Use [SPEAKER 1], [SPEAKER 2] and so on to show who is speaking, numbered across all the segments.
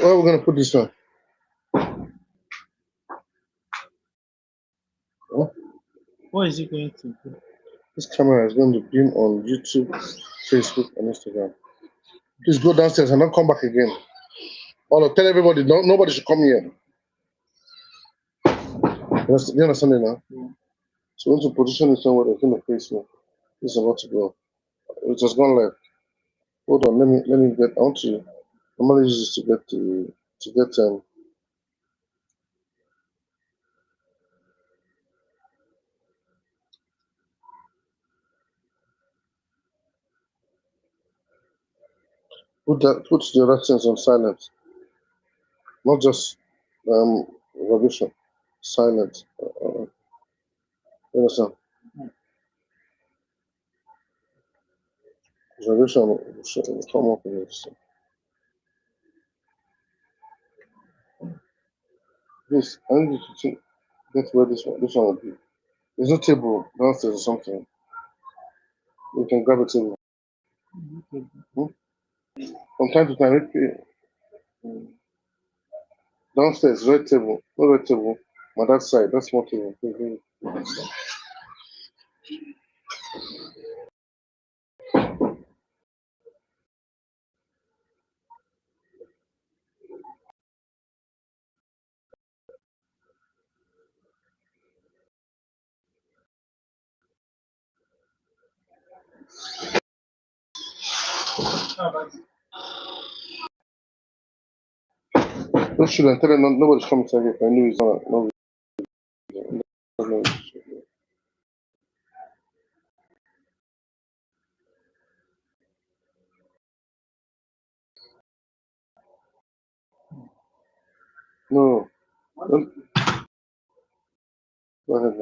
[SPEAKER 1] Where are we going to put this one? Huh?
[SPEAKER 2] What is it going to do?
[SPEAKER 1] This camera is going to beam on YouTube, Facebook, and Instagram. Please go downstairs and not come back again. Tell everybody, nobody should come here. You understand it now?
[SPEAKER 2] Yeah.
[SPEAKER 1] So once you position it somewhere that's going to face me, this is about to go. It has gone left. Hold on, let me get. I want to normally use this to get put the other things on silent, not just vibration, silent. You understand? Vibration will come up in this. This I need you to get where this one will be. There's no table downstairs or something. You can grab a table. From time to time, downstairs, red table, no red table. My that side, that's small table. Those children, tell them nobody's coming to here. I knew it's not. No. No. Don't, go ahead.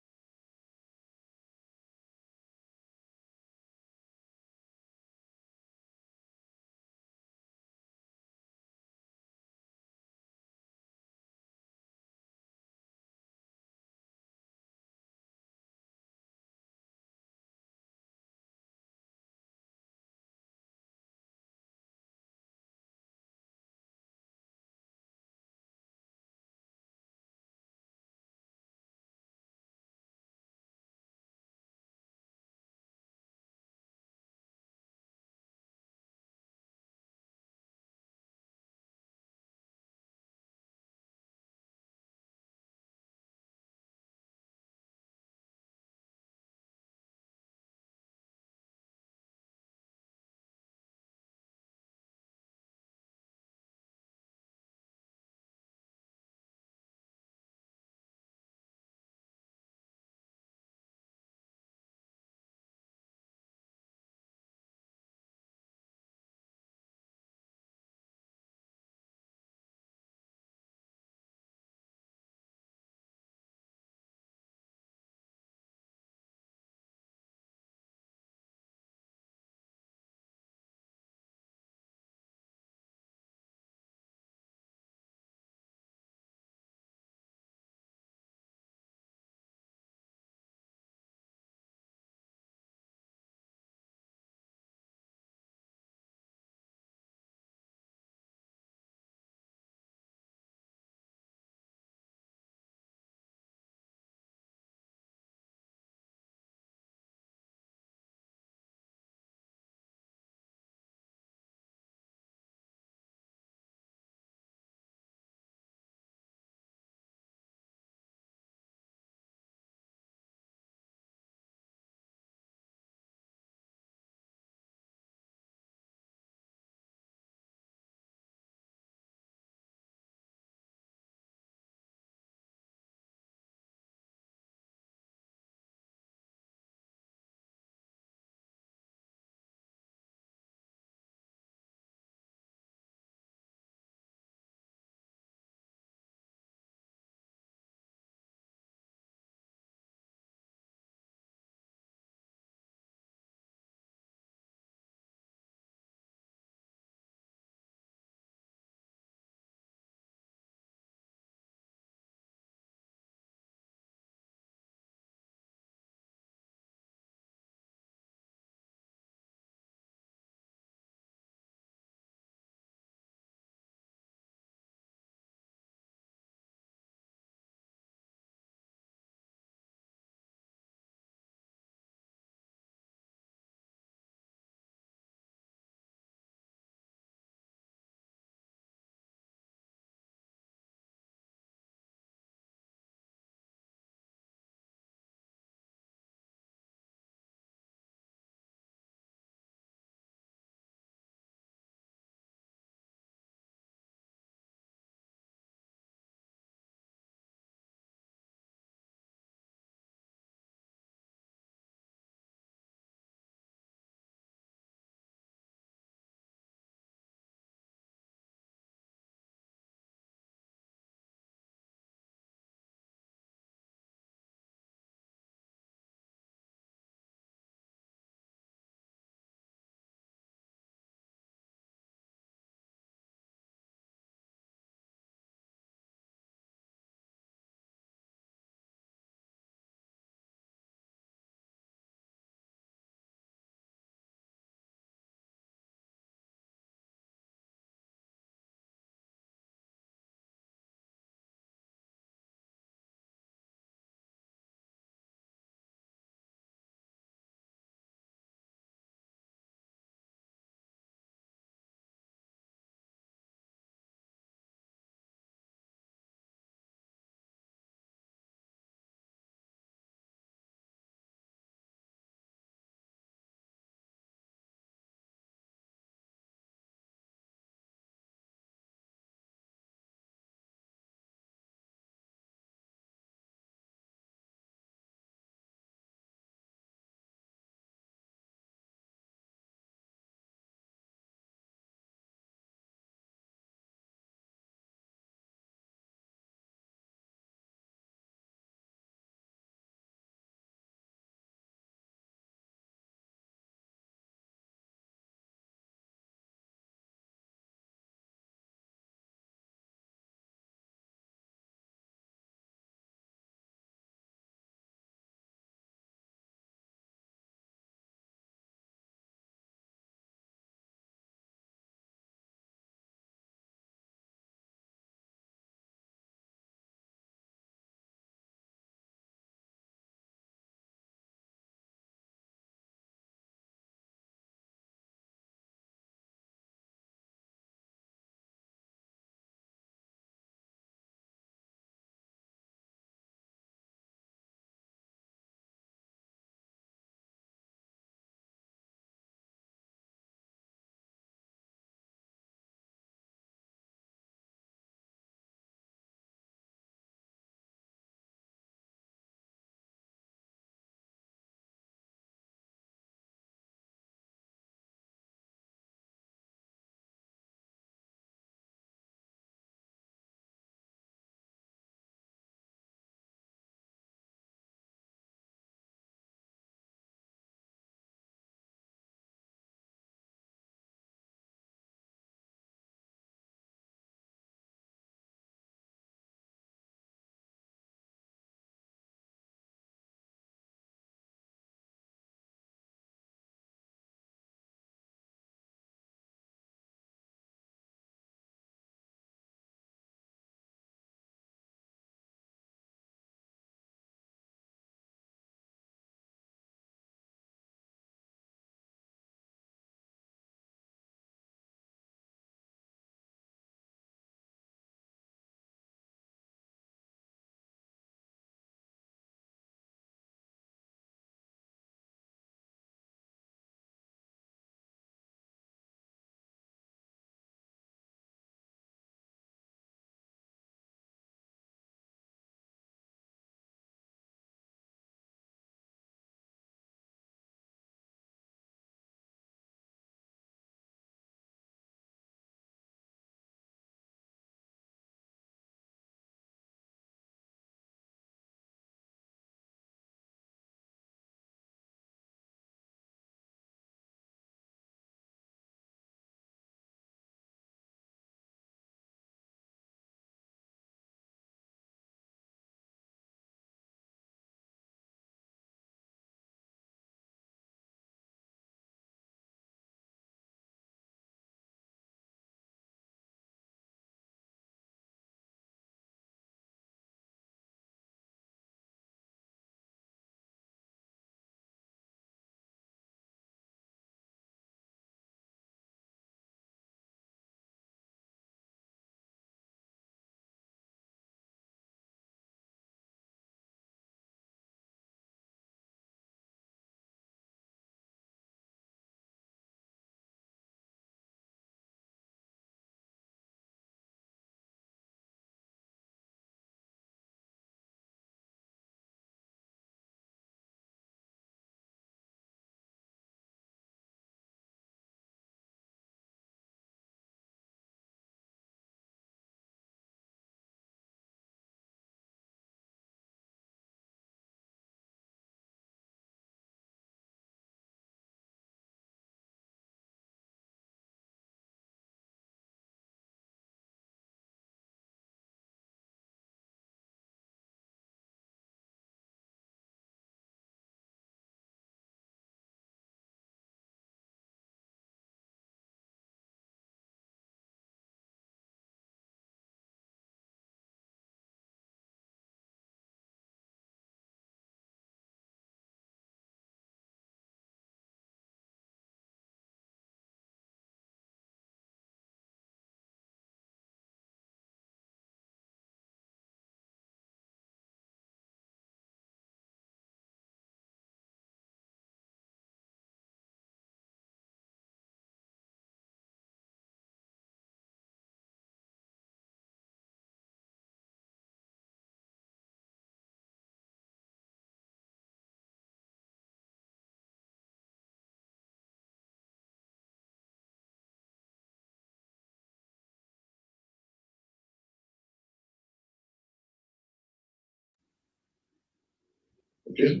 [SPEAKER 1] Okay.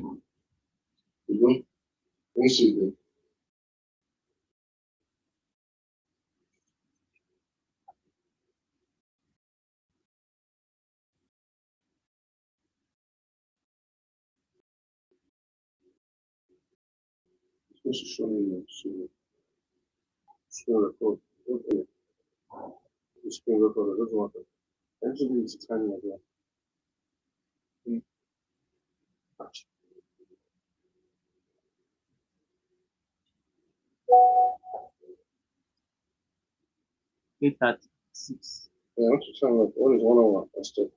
[SPEAKER 1] You go. Once you go. It's supposed to show me screen record. Okay. The screen record, it doesn't matter. Actually, it's tiny as well.
[SPEAKER 2] Eight at 6.
[SPEAKER 1] Yeah, I'm just trying to what is 1 hour and stuff.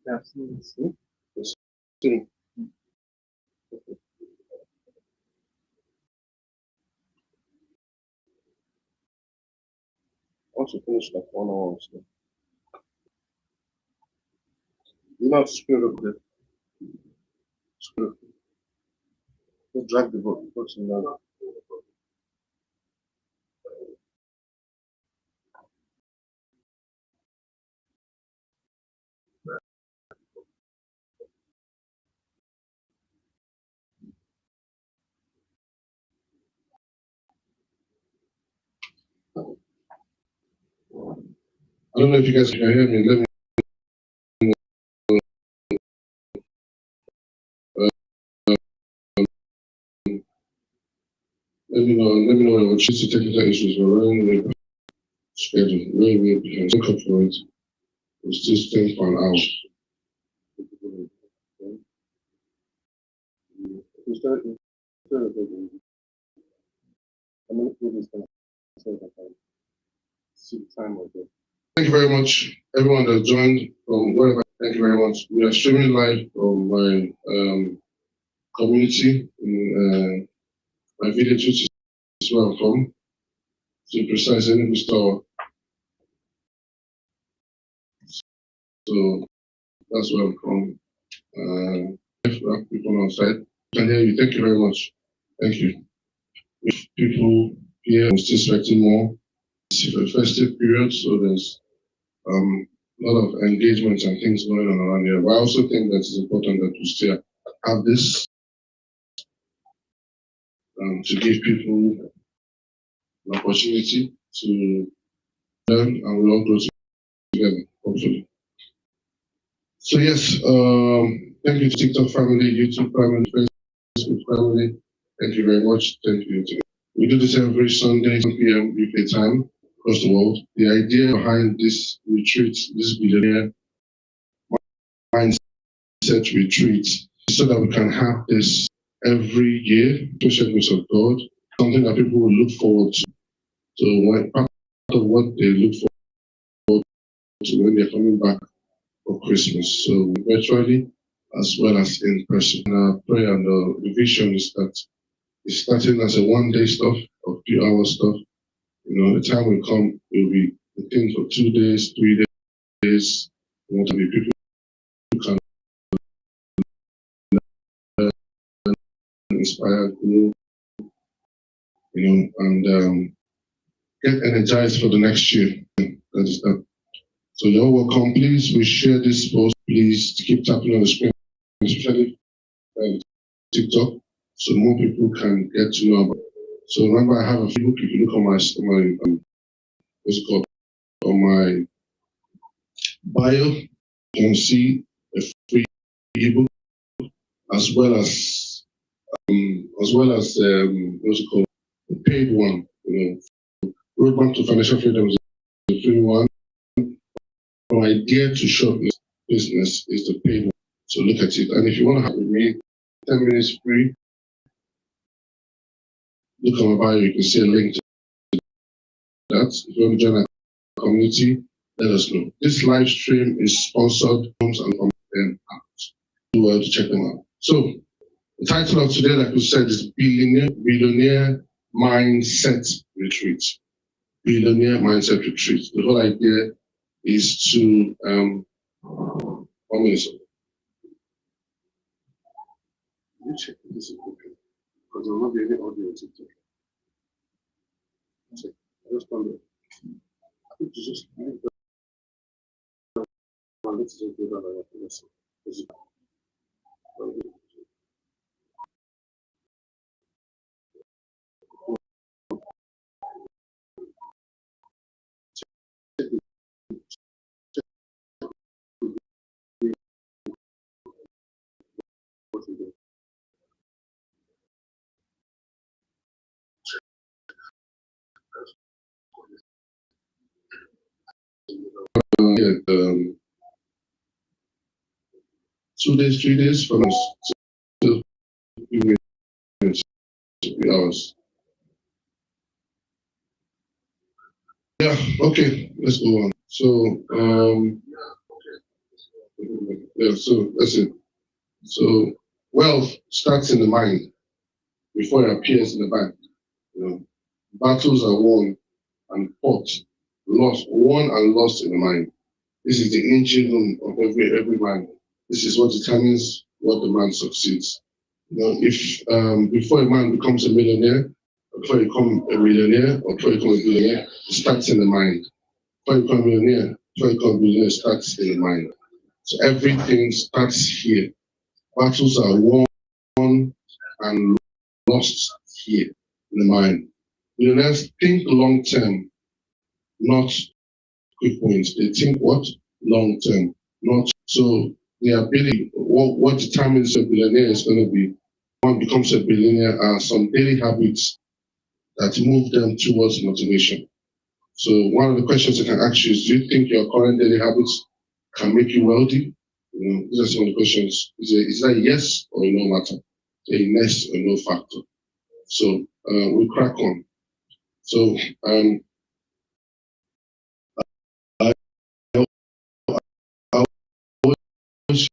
[SPEAKER 2] Yeah, see.
[SPEAKER 1] See. Once you finish like 1 hour and stuff. You know how to screen record it. Screen record. Just drag the button down. I don't know if you guys can hear me. Let me let me know when choose to technical issues. We're running way behind schedule. Way behind. Look up for it. It's just staying for an hour. Thank you very much, everyone that joined from wherever. Thank you very much. We are streaming live from my community in my village, which is where I'm from. To be precise, Enugu Store. So that's where I'm from. People outside can hear you. Thank you very much. Thank you. If people here are still expecting more, it's a festive period, so there's a lot of engagements and things going on around here. But I also think that it's important that we still have this to give people an opportunity to learn and we all grow together, hopefully. So yes, thank you to TikTok family, YouTube family, Facebook family. Thank you very much. Thank you. We do this every Sunday, 7 p.m. UK time across the world. The idea behind this retreat, this billionaire mindset retreat, is so that we can have this every year, special grace of God, something that people will look forward to. So part of what they look forward to when they're coming back for Christmas. So virtually as well as in person. Our prayer and the vision is that it's starting as a 1-day stuff or few hours stuff. You know, the time will come, it will be a thing for 2 days, 3 days. We want to be people who can inspire, grow, you know, and get energized for the next year. That is that. So you're all welcome. Please, we share this post. Please keep tapping on the screen, especially TikTok, so more people can get to know about it. So remember, I have a Facebook. If you look on my what's it called, on my bio, you can see a free ebook as well as what's it called, the paid one. You know, Roadmap to Financial Freedom is the free one. From idea to short business is the paid one. So look at it. And if you want to have with me, 10 minutes free. Look on my bio. You can see a link to that. If you want to join our community, let us know. This live stream is sponsored and from them out. Do well to check them out. So the title of today, like we said, is Billionaire Mindset Retreat. Billionaire Mindset Retreat. The whole idea is to 1 minute. You check this is okay. Because there will not be any audio on TikTok. I just found it. I think you just leave that. Let's just do that like that. Yeah, 2 days, 3 days from us. 2 minutes, 3 hours. Yeah, okay, let's go on. So, yeah, so that's it. So, wealth starts in the mind before it appears in the bank. You know, battles are won and fought, won and lost in the mind. This is the engine room of every man. This is what determines what the man succeeds. You know, if before a man becomes a millionaire, before you become a millionaire, or before you become a billionaire, it starts in the mind. Before you become a millionaire, before you become a billionaire, it starts in the mind. So everything starts here. Battles are won and lost here in the mind. Millionaires think long term, not quick wins. They think what? Long term, not so their ability. What determines a billionaire is going to be one becomes a billionaire are some daily habits that move them towards motivation. So one of the questions I can ask you is, do you think your current daily habits can make you wealthy? You know, these are some of the questions. Is that a yes or a no matter? A yes or no factor? So we crack on. So I always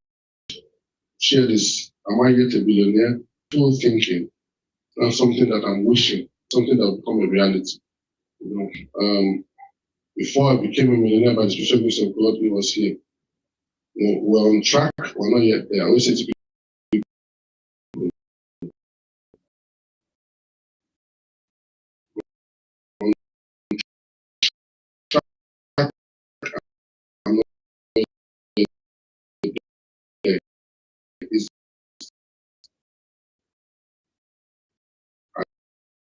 [SPEAKER 1] share this. Am I yet a billionaire? Full thinking, not something that I'm wishing, something that will become a reality. You know, before I became a millionaire by the special grace of God, He was here. You know, we're on track. We're not yet there. I always say to people, on track, I'm not there. It's,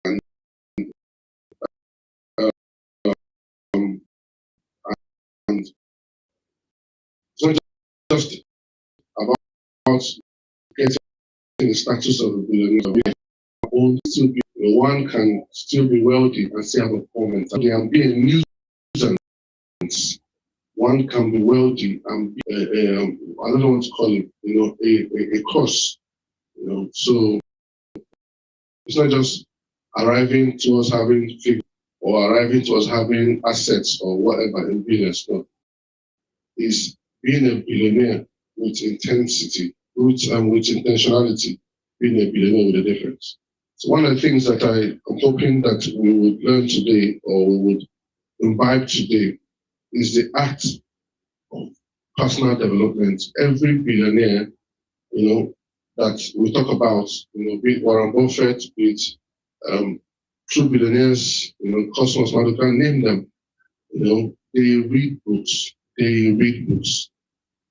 [SPEAKER 1] and, um, and it's not just about getting the status of a billionaire. Still be, one can still be wealthy and still have a performance. They can be a nuisance. One can be wealthy and be I don't know what to call it, you know, a curse. You know, so it's not just arriving towards having figure or arriving towards having assets or whatever in business. No, it's being a billionaire with intensity, with intentionality, being a billionaire with a difference. So one of the things that I'm hoping that we would learn today or we would imbibe today is the act of personal development. Every billionaire, you know, that we talk about, you know, be it Warren Buffett, be it true billionaires, you know, Cosmos, Madoka, name them, you know, they read books, they read books,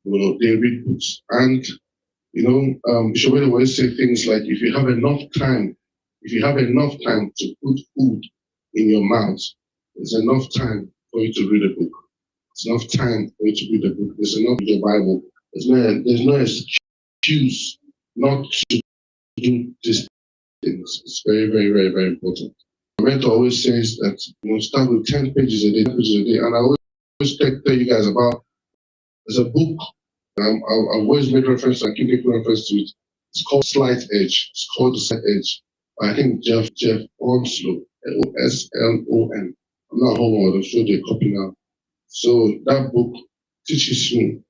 [SPEAKER 1] you know, they read books. And, you know, Bishop Wade always say things like, if you have enough time to put food in your mouth, there's enough time for you to read a book. There's enough time for you to read a book. There's enough in your Bible. There's no excuse not to do these things. It's very, very, very, very important. My mentor always says that, you know, start with 10 pages a day, 10 pages a day. And I always tell you guys about, there's a book, I've always made reference and keep making reference to it. It's called Slight Edge. It's called The Slight Edge. I think Jeff Onslow, Oslon. I'm not home, I'll show you a copy now. So that book teaches you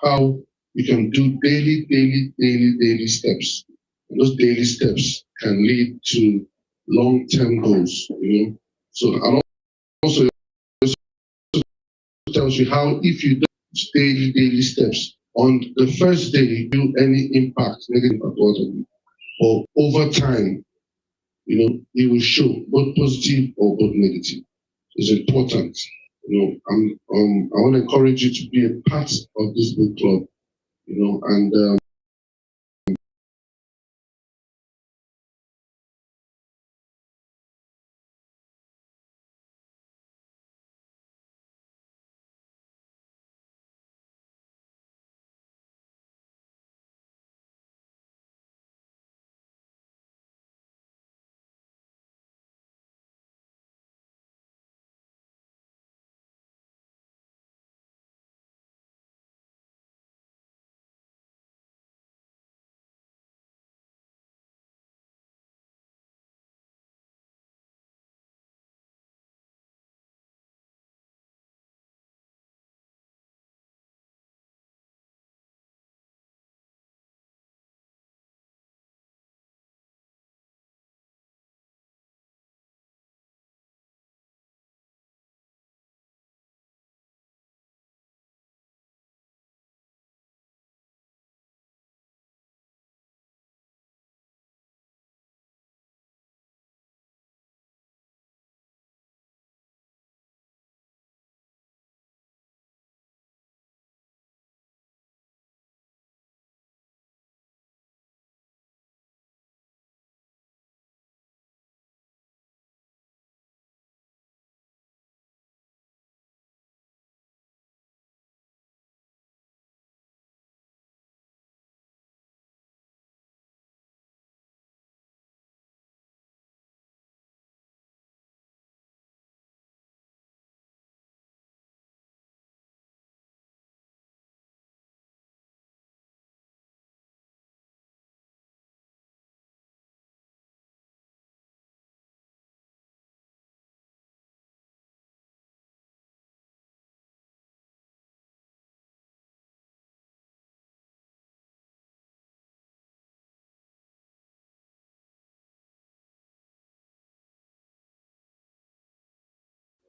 [SPEAKER 1] how you can do daily steps. And those daily steps can lead to long-term goals, you know. So and also tells you how if you do daily steps, on the first day you do any impact, negative impact, but over time, it will show both positive or both negative. It's important. I want to encourage you to be a part of this book club, and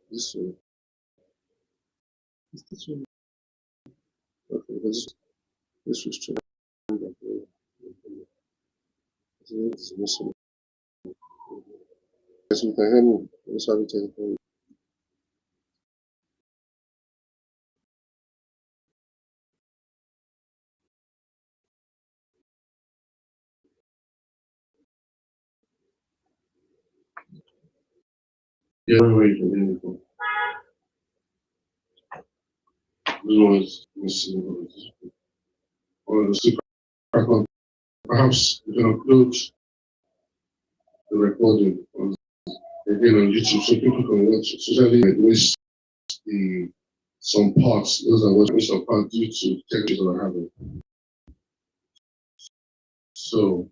[SPEAKER 1] this way.
[SPEAKER 2] This one.
[SPEAKER 1] Okay, this restriction. This is missing. Yes, you can hear me. Let's have it take. Yeah, wait, wait, wait. This one is missing. Or the secret account. Perhaps you can upload the recording again on YouTube so people can watch, especially like waste the some parts. Those are what waste of parts due to techniques that are having. So,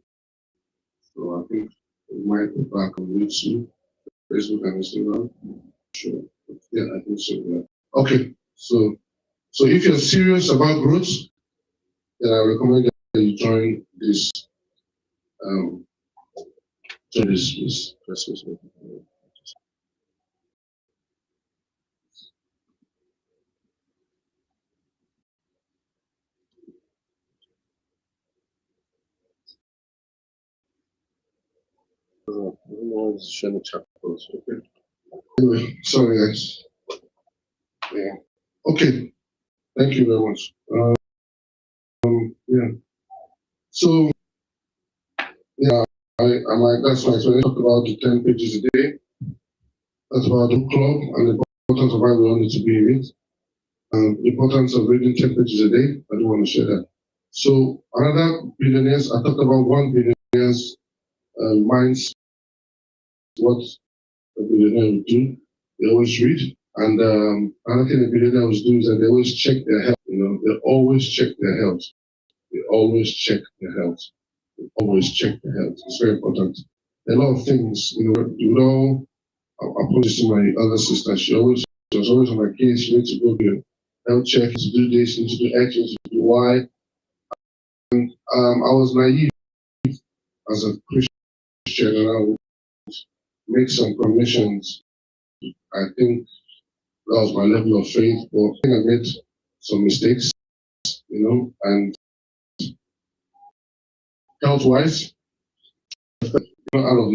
[SPEAKER 1] I think we might be back on YouTube, Facebook, and Instagram. Sure. Yeah, I think so. Yeah. Okay. So if you're serious about growth, then I recommend that you join this. Um, join this. Share the chat first, okay? Anyway, sorry guys. Yeah. Okay. Thank you very much. Yeah. So yeah, that's why. So I talked about the 10 pages a day. That's about the club and the importance of why we all need to be in it. The importance of reading 10 pages a day. I don't want to share that. So another billionaires, I talked about one billionaire's minds, what a billionaire would do. They always read. And another thing a billionaire was doing is that they always check their health. They always check their health. They always check their health. They always check their health. It's very important. A lot of things, I put this to my other sister. She was always on my case. You need to go to health check, to do this, you need to do X, you need to do Y. And I was naive as a Christian, and I would make some commissions. I think that was my level of faith, but I think I made some mistakes, and health-wise, not out of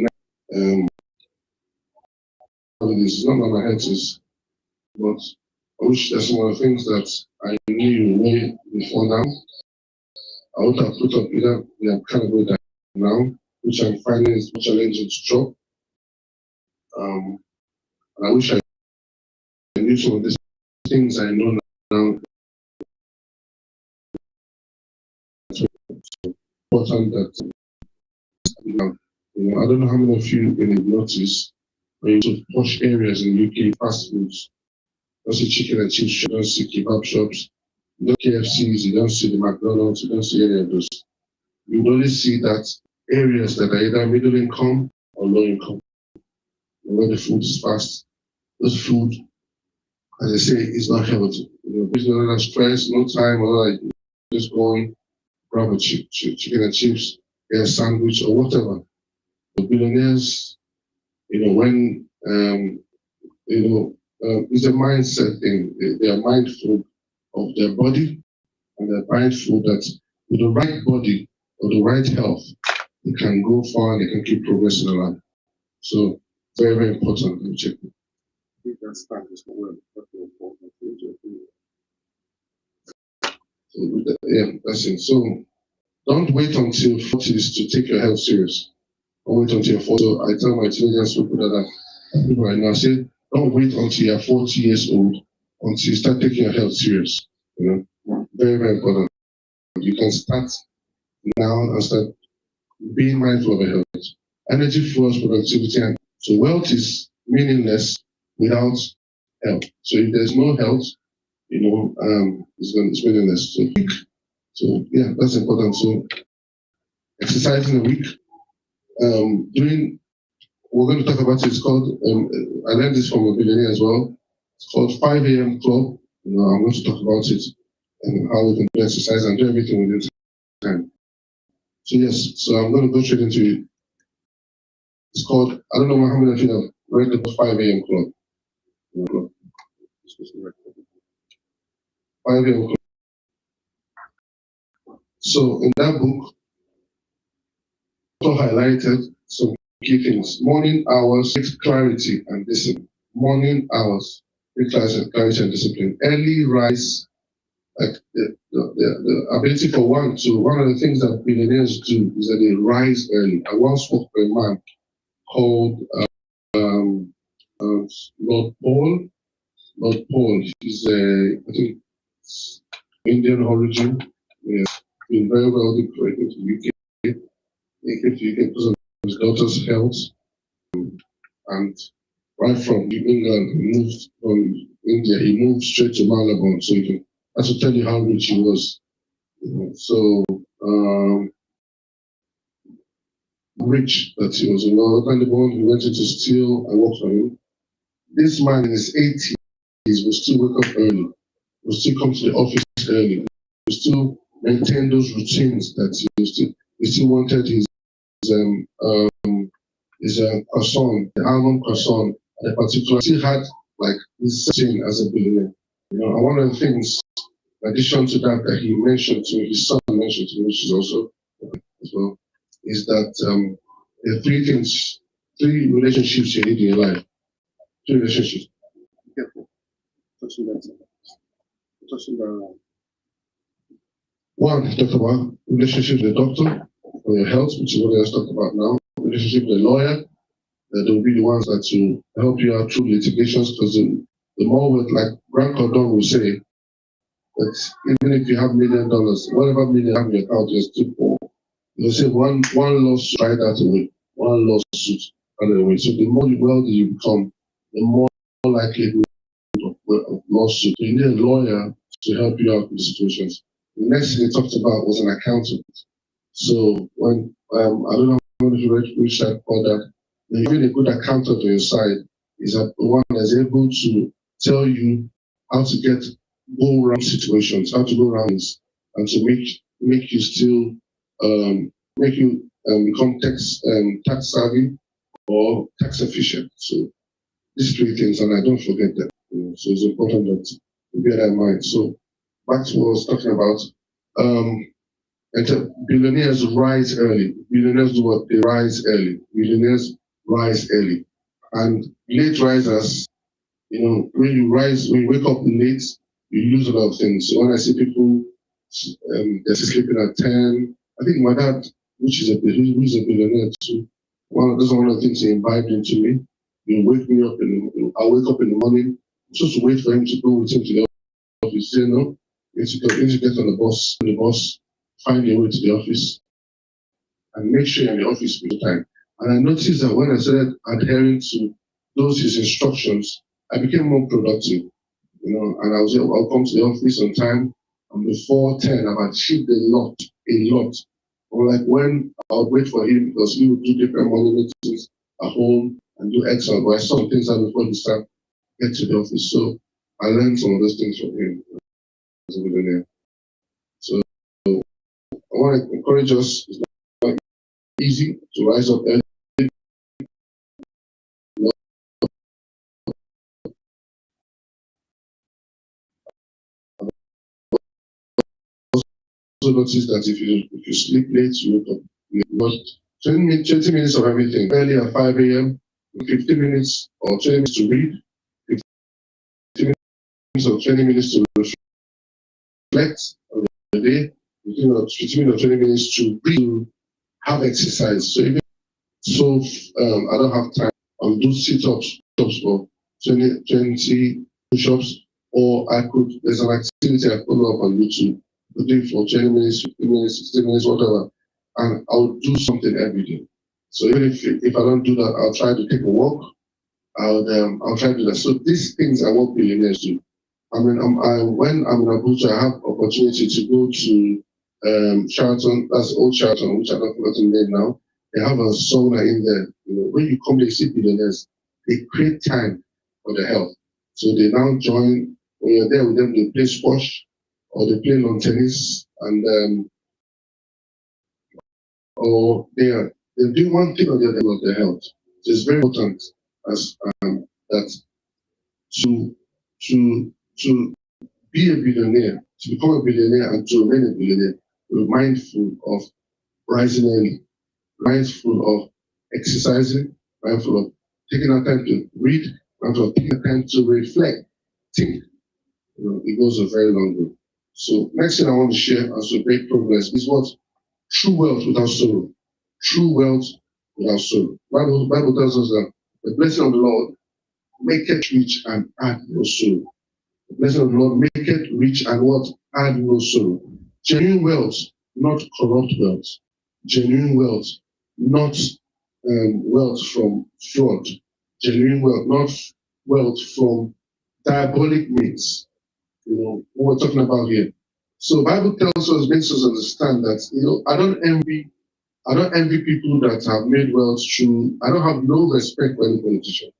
[SPEAKER 1] it's not on my head, but I wish there's some of the things that I knew way before now. I would have put up either the kind of way that now, which I'm finding is more challenging to drop. And I wish I knew some of these things I know now. It's important that I don't know how many of you will notice when you to posh areas in UK fast foods. You don't see chicken and chips, you don't see kebab shops, you don't KFCs, you don't see the McDonald's, you don't see any of those. You only see that areas that are either middle income or low income, where the food is fast. Those food, as I say, is not healthy. There's no other stress, no time, or like just going, grab a chicken and chips, get a sandwich or whatever. The billionaires, when it's a mindset thing. They are mindful of their body, and they're mindful that with the right body or the right health, they can go far and they can keep progressing in life. So very, very important. Let me check. Yeah, that's it. So don't wait until 40s to take your health serious. Don't wait until you're 40. So I tell my teenagers people people right now, I say, don't wait until you're 40 years old until you start taking your health serious. Very, very important. You can start now and start being mindful of your health. Energy fuels productivity, and so wealth is meaningless without health. So if there's no health, it's meaningless. So yeah, that's important. So exercising a week. We're going to talk about it. It's called. I learned this from a billionaire as well. It's called 5 a.m. Club. I'm going to talk about it and how we can do exercise and do everything within time. So yes, so I'm going to go straight into it. It's called. I don't know how many of you have read the 5 a.m. Club. 5 a.m. Club. So in that book, also highlighted some key things. Morning hours, clarity and discipline. Morning hours, clarity and discipline. Early rise, like the ability for one of the things that billionaires do is that they rise early. I once spoke to a man called Lord Paul. Lord Paul, he's I think Indian origin. Yes, been very wealthy in the UK. Because of his daughter's health, and right from England, he moved from India. He moved straight to Malabon, so that's to tell you how rich he was. So rich that he was. Malabon, he went into steel and worked for him. This man in his 80s will still wake up early, will still come to the office early, will still maintain those routines that he still wanted his croissant, the almond croissant, at a particular, he had like this thing as a billionaire. And one of the things, in addition to that he mentioned to me, his son mentioned to me, which is also as well, is that there are three relationships you need in your life. Three relationships. Be careful. Touching that. One, he talked about relationship with the doctor for your health, which is what I was talking about now. Relationship with the lawyer, that they'll be the ones that will help you out through litigations, because the more with, like Grant Cardone will say, that even if you have $1 million, whatever million you have in your account, you're still poor. You'll say one lawsuit right out away, one lawsuit right away. So the more wealthy you become, the more likely of lawsuit. You need a lawyer to help you out with the situations. The next thing he talked about was an accountant. So when I don't know how many of you reached that called that, having a good accountant on your side is the one that's able to tell you how to go around situations, how to go around this, and to make you still become tax savvy or tax efficient. So these three things, and I don't forget that. So it's important that you bear that in mind. So back to what I was talking about. And billionaires rise early. Billionaires do what? They rise early. Billionaires rise early. And late risers, when you wake up late, you lose a lot of things. So when I see people, they're sleeping at 10, I think my dad, who's a billionaire too, that's one of the things he imbibed into me. He wake me up, I wake up in the morning, just to wait for him to go with him to the office. You need to get on the bus, find your way to the office, and make sure you're in the office with time. And I noticed that when I started adhering to those his instructions, I became more productive, and I'll come to the office on time, and before 10, I've achieved a lot. Or like when I would wait for him because he would do different morning meetings at home and do Excel, but I saw things out before he started get to the office. So I learned some of those things from him as a billionaire. So I want to encourage us, it's not easy to rise up early. Also notice that if you sleep late, you wake up late. But 20 minutes of everything. Early at 5 a.m., 15 minutes or 20 minutes to read, 15 minutes or 20 minutes to reflect on the day, 15 minutes or 20 minutes to read, to have exercise. So even I don't have time, I'll do sit-ups for 20 push-ups, or there's an activity I follow up on YouTube. I do it for 20 minutes, 15 minutes, 16 minutes, whatever, and I'll do something every day. So even if I don't do that, I'll try to take a walk. I'll try to do that. So these things are what billionaires do. I mean, when I'm in Abuja, I have opportunity to go to Sheraton, that's Old Sheraton, which I don't forget the name now. They have a sauna in there. When you come, they see billionaires. They create time for their health. So they now join. When you're there with them, they play squash or they play lawn tennis, and or they do one thing or the other about their health. So it's very important as that to to be a billionaire, to become a billionaire and to remain a billionaire, we're mindful of rising early, mindful of exercising, mindful of taking our time to read, mindful of taking our time to reflect, think. It goes a very long way. So next thing I want to share as we make progress is what? True wealth without sorrow. True wealth without sorrow. Bible tells us that the blessing of the Lord maketh rich and add no sorrow. The blessing of the Lord maketh rich and what? Add no sorrow. Genuine wealth, not corrupt wealth. Genuine wealth, not wealth from fraud. Genuine wealth, not wealth from diabolic means. What we're talking about here. So Bible tells us, makes us understand that, I don't envy people that have made wealth through. I don't have no respect for any politician.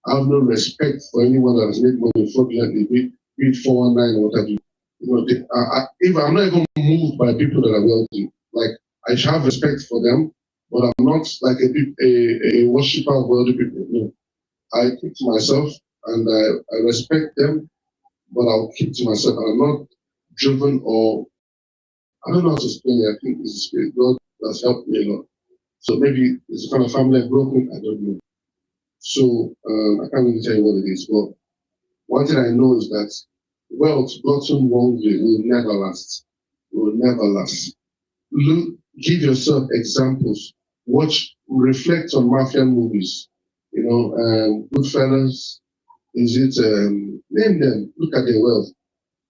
[SPEAKER 1] I have no respect for anyone that has made money fraudulently, be it 419 or what have you. If I'm not even moved by people that are wealthy, like I should have respect for them, but I'm not like a worshiper of wealthy people. No, I keep to myself and I respect them, but I'll keep to myself. And I'm not driven, or I don't know how to explain it. I think it's the Spirit. God has helped me a lot. So maybe it's the kind of family I've broken, I don't know. So I can't really tell you what it is, but one thing I know is that wealth gotten wrongly will never last. Will never last. Give yourself examples. Reflect on mafia movies. Goodfellas. Is it name them? Look at their wealth.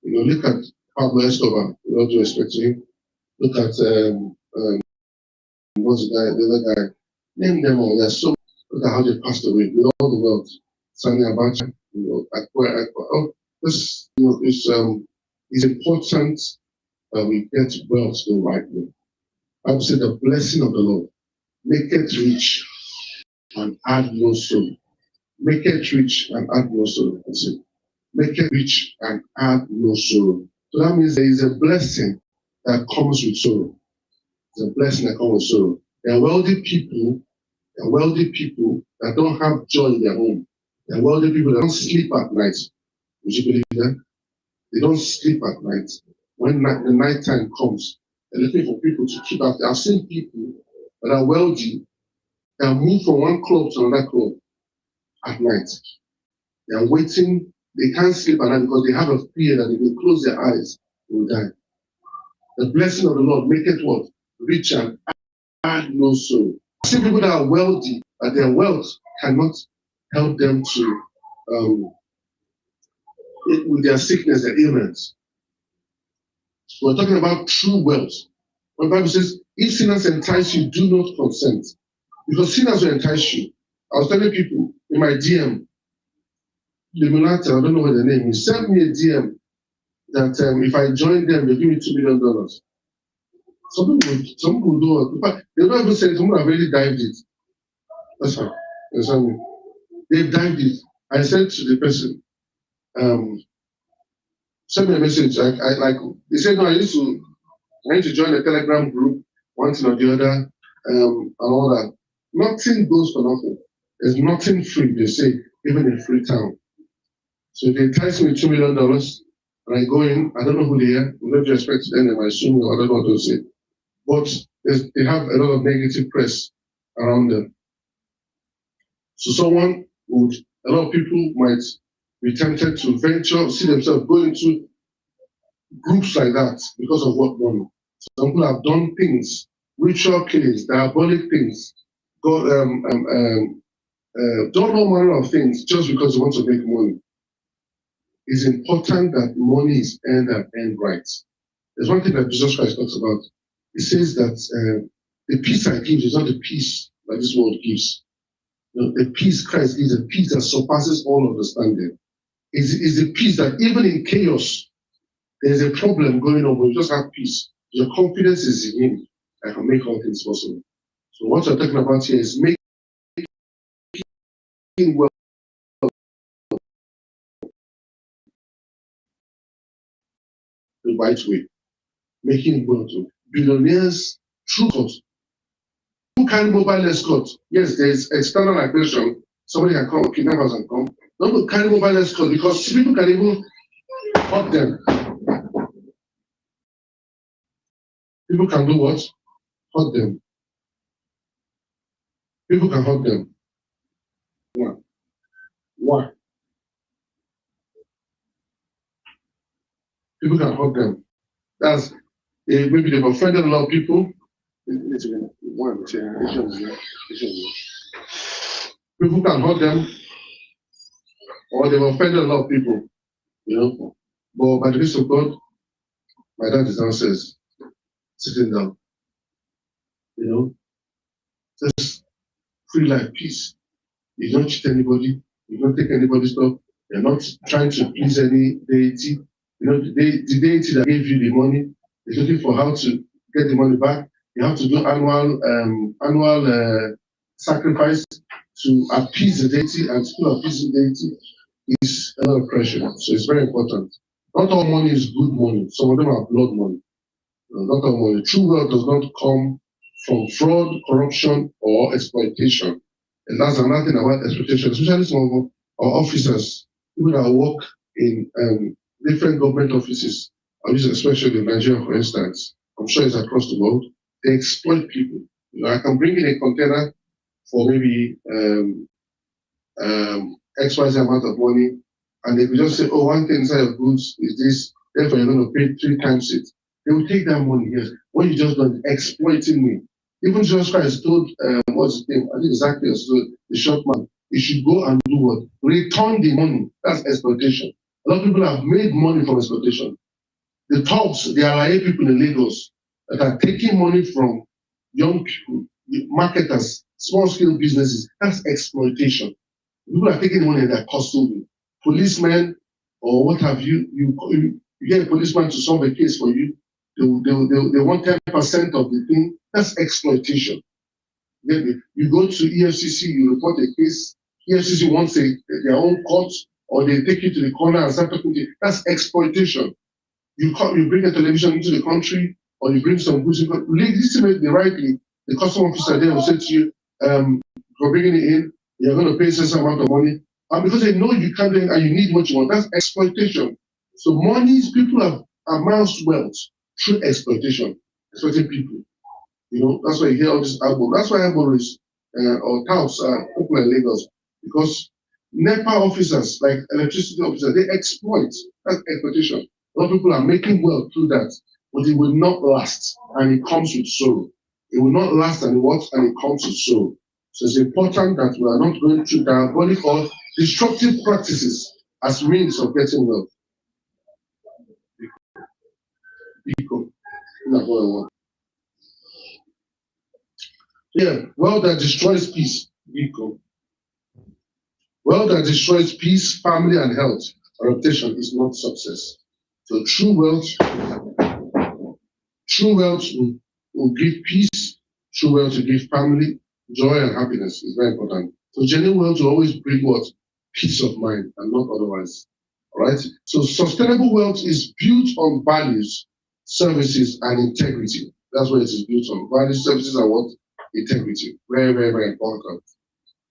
[SPEAKER 1] Look at Pablo Escobar. With all due respect to him. Look at what's the other guy? Name them all. They're so. Look at how they passed away with all the wealth. Sani Abacha. It's important that we get wealth the right way. I would say the blessing of the Lord, make it rich and add no sorrow. Make it rich and add no sorrow. That's it. Make it rich and add no sorrow. So that means there is a blessing that comes with sorrow. There's a blessing that comes with sorrow. There are wealthy people that don't have joy in their home. There are wealthy people that don't sleep at night. Would you believe that? They don't sleep at night. When the night time comes, They're looking for people to keep up. I've seen people that are wealthy that move from one club to another club at night. They are waiting. They can't sleep at night because they have a fear that if they close their eyes, they will die. The blessing of the Lord maketh what? Rich and add no sorrow. I see people that are wealthy, but their wealth cannot help them to with their sickness, their ailments. We're talking about true wealth. When the Bible says, if sinners entice you, do not consent. Because sinners will entice you. I was telling people in my DM, the Mulata, I don't know what the name is, sent me a DM that if I join them, they give me $2 million. Some people will do it. But they don't even say it, someone have already dived it. That's fine. They've dived it. I said to the person, send me a message. I like they said, no, I need to join a Telegram group, one thing or the other, and all that. Nothing goes for nothing. There's nothing free, they say, even in Freetown. So they entice me with $2 million, and I go in, I don't know who they are, with no respect to them, I assume, I don't know what to say. But they have a lot of negative press around them. So a lot of people might be tempted to venture, see themselves go into groups like that because of what money. Some people have done things, ritual killings, diabolic things, done all manner of things just because they want to make money. It's important that money is earned and earned right. There's one thing that Jesus Christ talks about. He says that the peace I give is not the peace that this world gives. The peace Christ gives, a peace that surpasses all understanding. Is a peace that even in chaos, there's a problem going on, but you just have peace. Your confidence is in Him that can make all things possible. So what you're talking about here is making wealth the right way, making wealth. Billionaires, true cost. Who carry mobile escort? Yes, there's external aggression. Somebody can come, kidnappers can come. Don't carry mobile escort because people can even hurt them. People can do what? Hurt them. People can hurt them. Why? People can hurt them. That's maybe they've offended a lot of people. People can hurt them, or they've offended a lot of people, But by the grace of God, my dad is downstairs, sitting down, just free life, peace. You don't cheat anybody, you don't take anybody's stuff, you're not trying to please any deity. The deity that gave you the money is looking for how to get the money back. You have to do annual sacrifice to appease the deity, and to appease the deity is a lot of pressure. So it's very important. Not all money is good money. Some of them are blood money. Not all money. True wealth does not come from fraud, corruption, or exploitation. And that's another thing about exploitation, especially some of our officers, people that work in different government offices, especially in Nigeria, for instance. I'm sure it's across the world. They exploit people. I can bring in a container for maybe XYZ amount of money, and they will just say, oh, one thing inside of goods is this, therefore you're going to pay 3 times it. They will take that money, yes. What you just done, exploiting me. Even Jesus Christ told, what's his name? I think exactly as the short man, you should go and do what? Return the money. That's exploitation. A lot of people have made money from exploitation. The talks, the RIA people in Lagos that are taking money from young people, marketers, small scale businesses, that's exploitation. People are taking money and they're costing policemen or what have you. You get a policeman to solve a case for you. They want 10% of the thing. That's exploitation. You go to EFCC, you report a case. EFCC wants their own court, or they take you to the corner and start talking to you. That's exploitation. You bring a television into the country, or you bring some goods. Legitimately, rightly, the custom officer there will say to you, for bringing it in, you're going to pay a certain amount of money. And because they know you can't do it and you need what you want, that's exploitation. So people have amassed wealth through exploitation. exploiting people. That's why you hear all this elbow. That's why elbow is or touts are popular in Lagos, because NEPA officers, like electricity officers, they exploit. That's exploitation. A lot of people are making wealth through that, but it will not last, and it comes with sorrow. It will not last, and it comes with sorrow. So it's important that we are not going through diabolic or destructive practices as means of getting wealth. Yeah, wealth that destroys peace. Wealth that destroys peace, family, and health or reputation is not success. So true wealth will give peace. True wealth will give family, joy, and happiness is very important. So genuine wealth will always bring what? Peace of mind and not otherwise. All right. So sustainable wealth is built on values, services, and integrity. That's what it is built on. Values, services, and what? Integrity. Very, very, very important.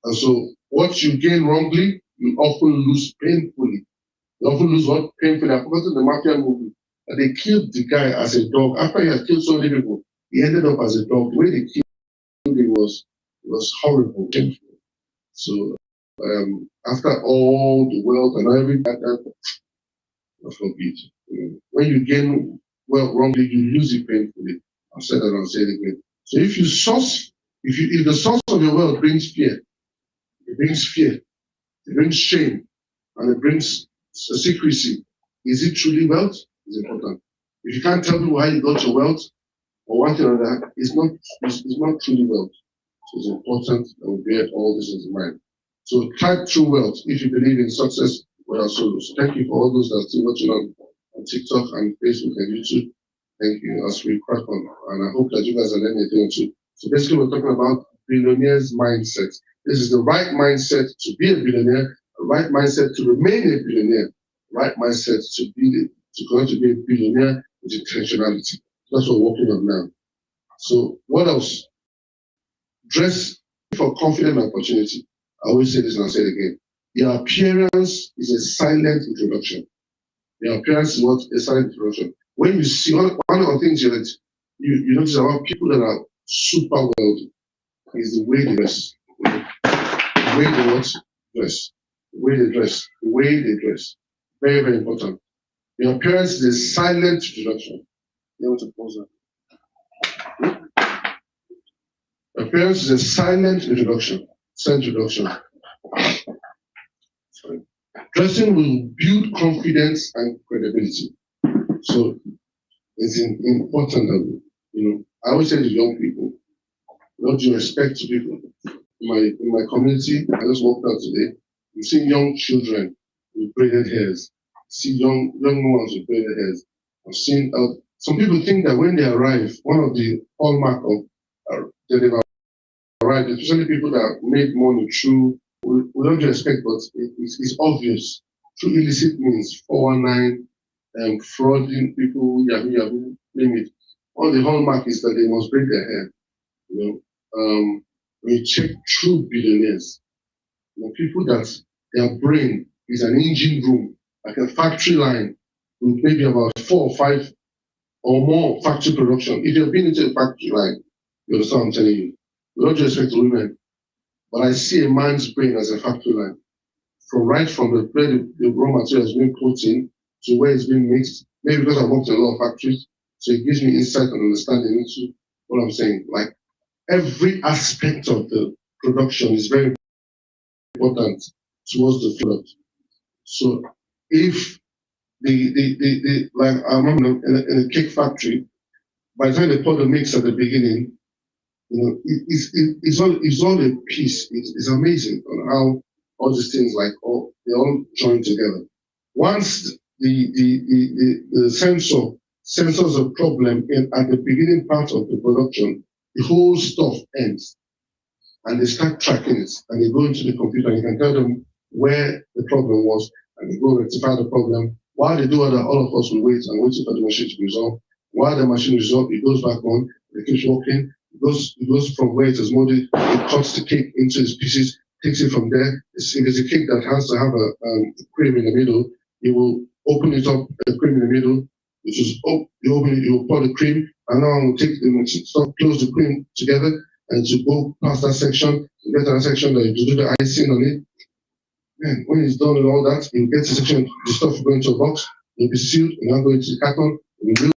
[SPEAKER 1] And so what you gain wrongly, you often lose painfully. You often lose what? Painfully. I've forgotten the mafia movie. And they killed the guy as a dog. After he had killed so many people, he ended up as a dog. The way they killed him was horrible, painful. So after all the wealth and everything, God forbid. When you gain wealth wrongly, you lose it painfully. I've said that, I'll say it again. So if the source of your wealth brings fear, it brings shame, and it brings secrecy. Is it truly wealth? It's important. If you can't tell people how you got your wealth, or one thing or that, it's not truly wealth. So it's important that we bear all this in mind. So type true wealth if you believe in success without sorrow. So thank you for all those that are still watching on TikTok and Facebook and YouTube. Thank you as we crack on. And I hope that you guys are learning anything too. So basically we're talking about billionaires mindset. This is the right mindset to be a billionaire, the right mindset to remain a billionaire, the right mindset to continue to be a billionaire with intentionality. That's what we're working on now. So what else? Dress for confident opportunity. I always say this and I'll say it again. Your appearance is a silent introduction. Your appearance is what? A silent introduction. When you see one of the things you notice about people that are super wealthy is the way they dress. The way they what? Dress. The way they dress. The way they dress. Very, very important. Your appearance is a silent introduction. You want to pause that? Appearance is a silent introduction. Silent introduction. Sorry. Dressing will build confidence and credibility. So it's important that I always say to young people, not due respect to people. In my community, I just walked out today. You see young children with braided hairs. See young ones with braided hairs. I've seen some people think that when they arrive, one of the hallmark of that they've arrived, especially people that made money through, we don't expect, but it's obvious, through illicit means, 419, frauding people, Yahoo, name it. All the hallmark is that they must braid their hair. When you check true billionaires, people that their brain is an engine room, like a factory line, with maybe about 4 or 5 or more factory production. If you've been into a factory line, you understand what I'm telling you. With all due respect to women, but I see a man's brain as a factory line. Right from where the raw material is being put in to where it's being mixed. Maybe because I worked in a lot of factories, so it gives me insight and understanding into what I'm saying. Like every aspect of the production is very important towards the product. So if like I remember in a cake factory, by the time they pour the mix at the beginning, it's all a piece. It's amazing on how all these things they all join together. Once the sensor senses a problem at the beginning part of the production, the whole stuff ends, and they start tracking it, and they go into the computer, and you can tell them where the problem was, and they go rectify the problem. While they do that, all of us will wait and wait for the machine to resolve. While the machine resolves, it goes back on, it keeps working. It goes from where it is molded, it cuts the cake into its pieces, takes it from there. If it's a cake that has to have a cream in the middle, it will open it up, the cream in the middle, It was you open it, you pour the cream, and now we'll take close the cream together, and to go past that section, you get to that section that you do the icing on it. Man, when it's done and all that, you get to section, the stuff will go into a box, it'll be sealed, and now go into the carton, and you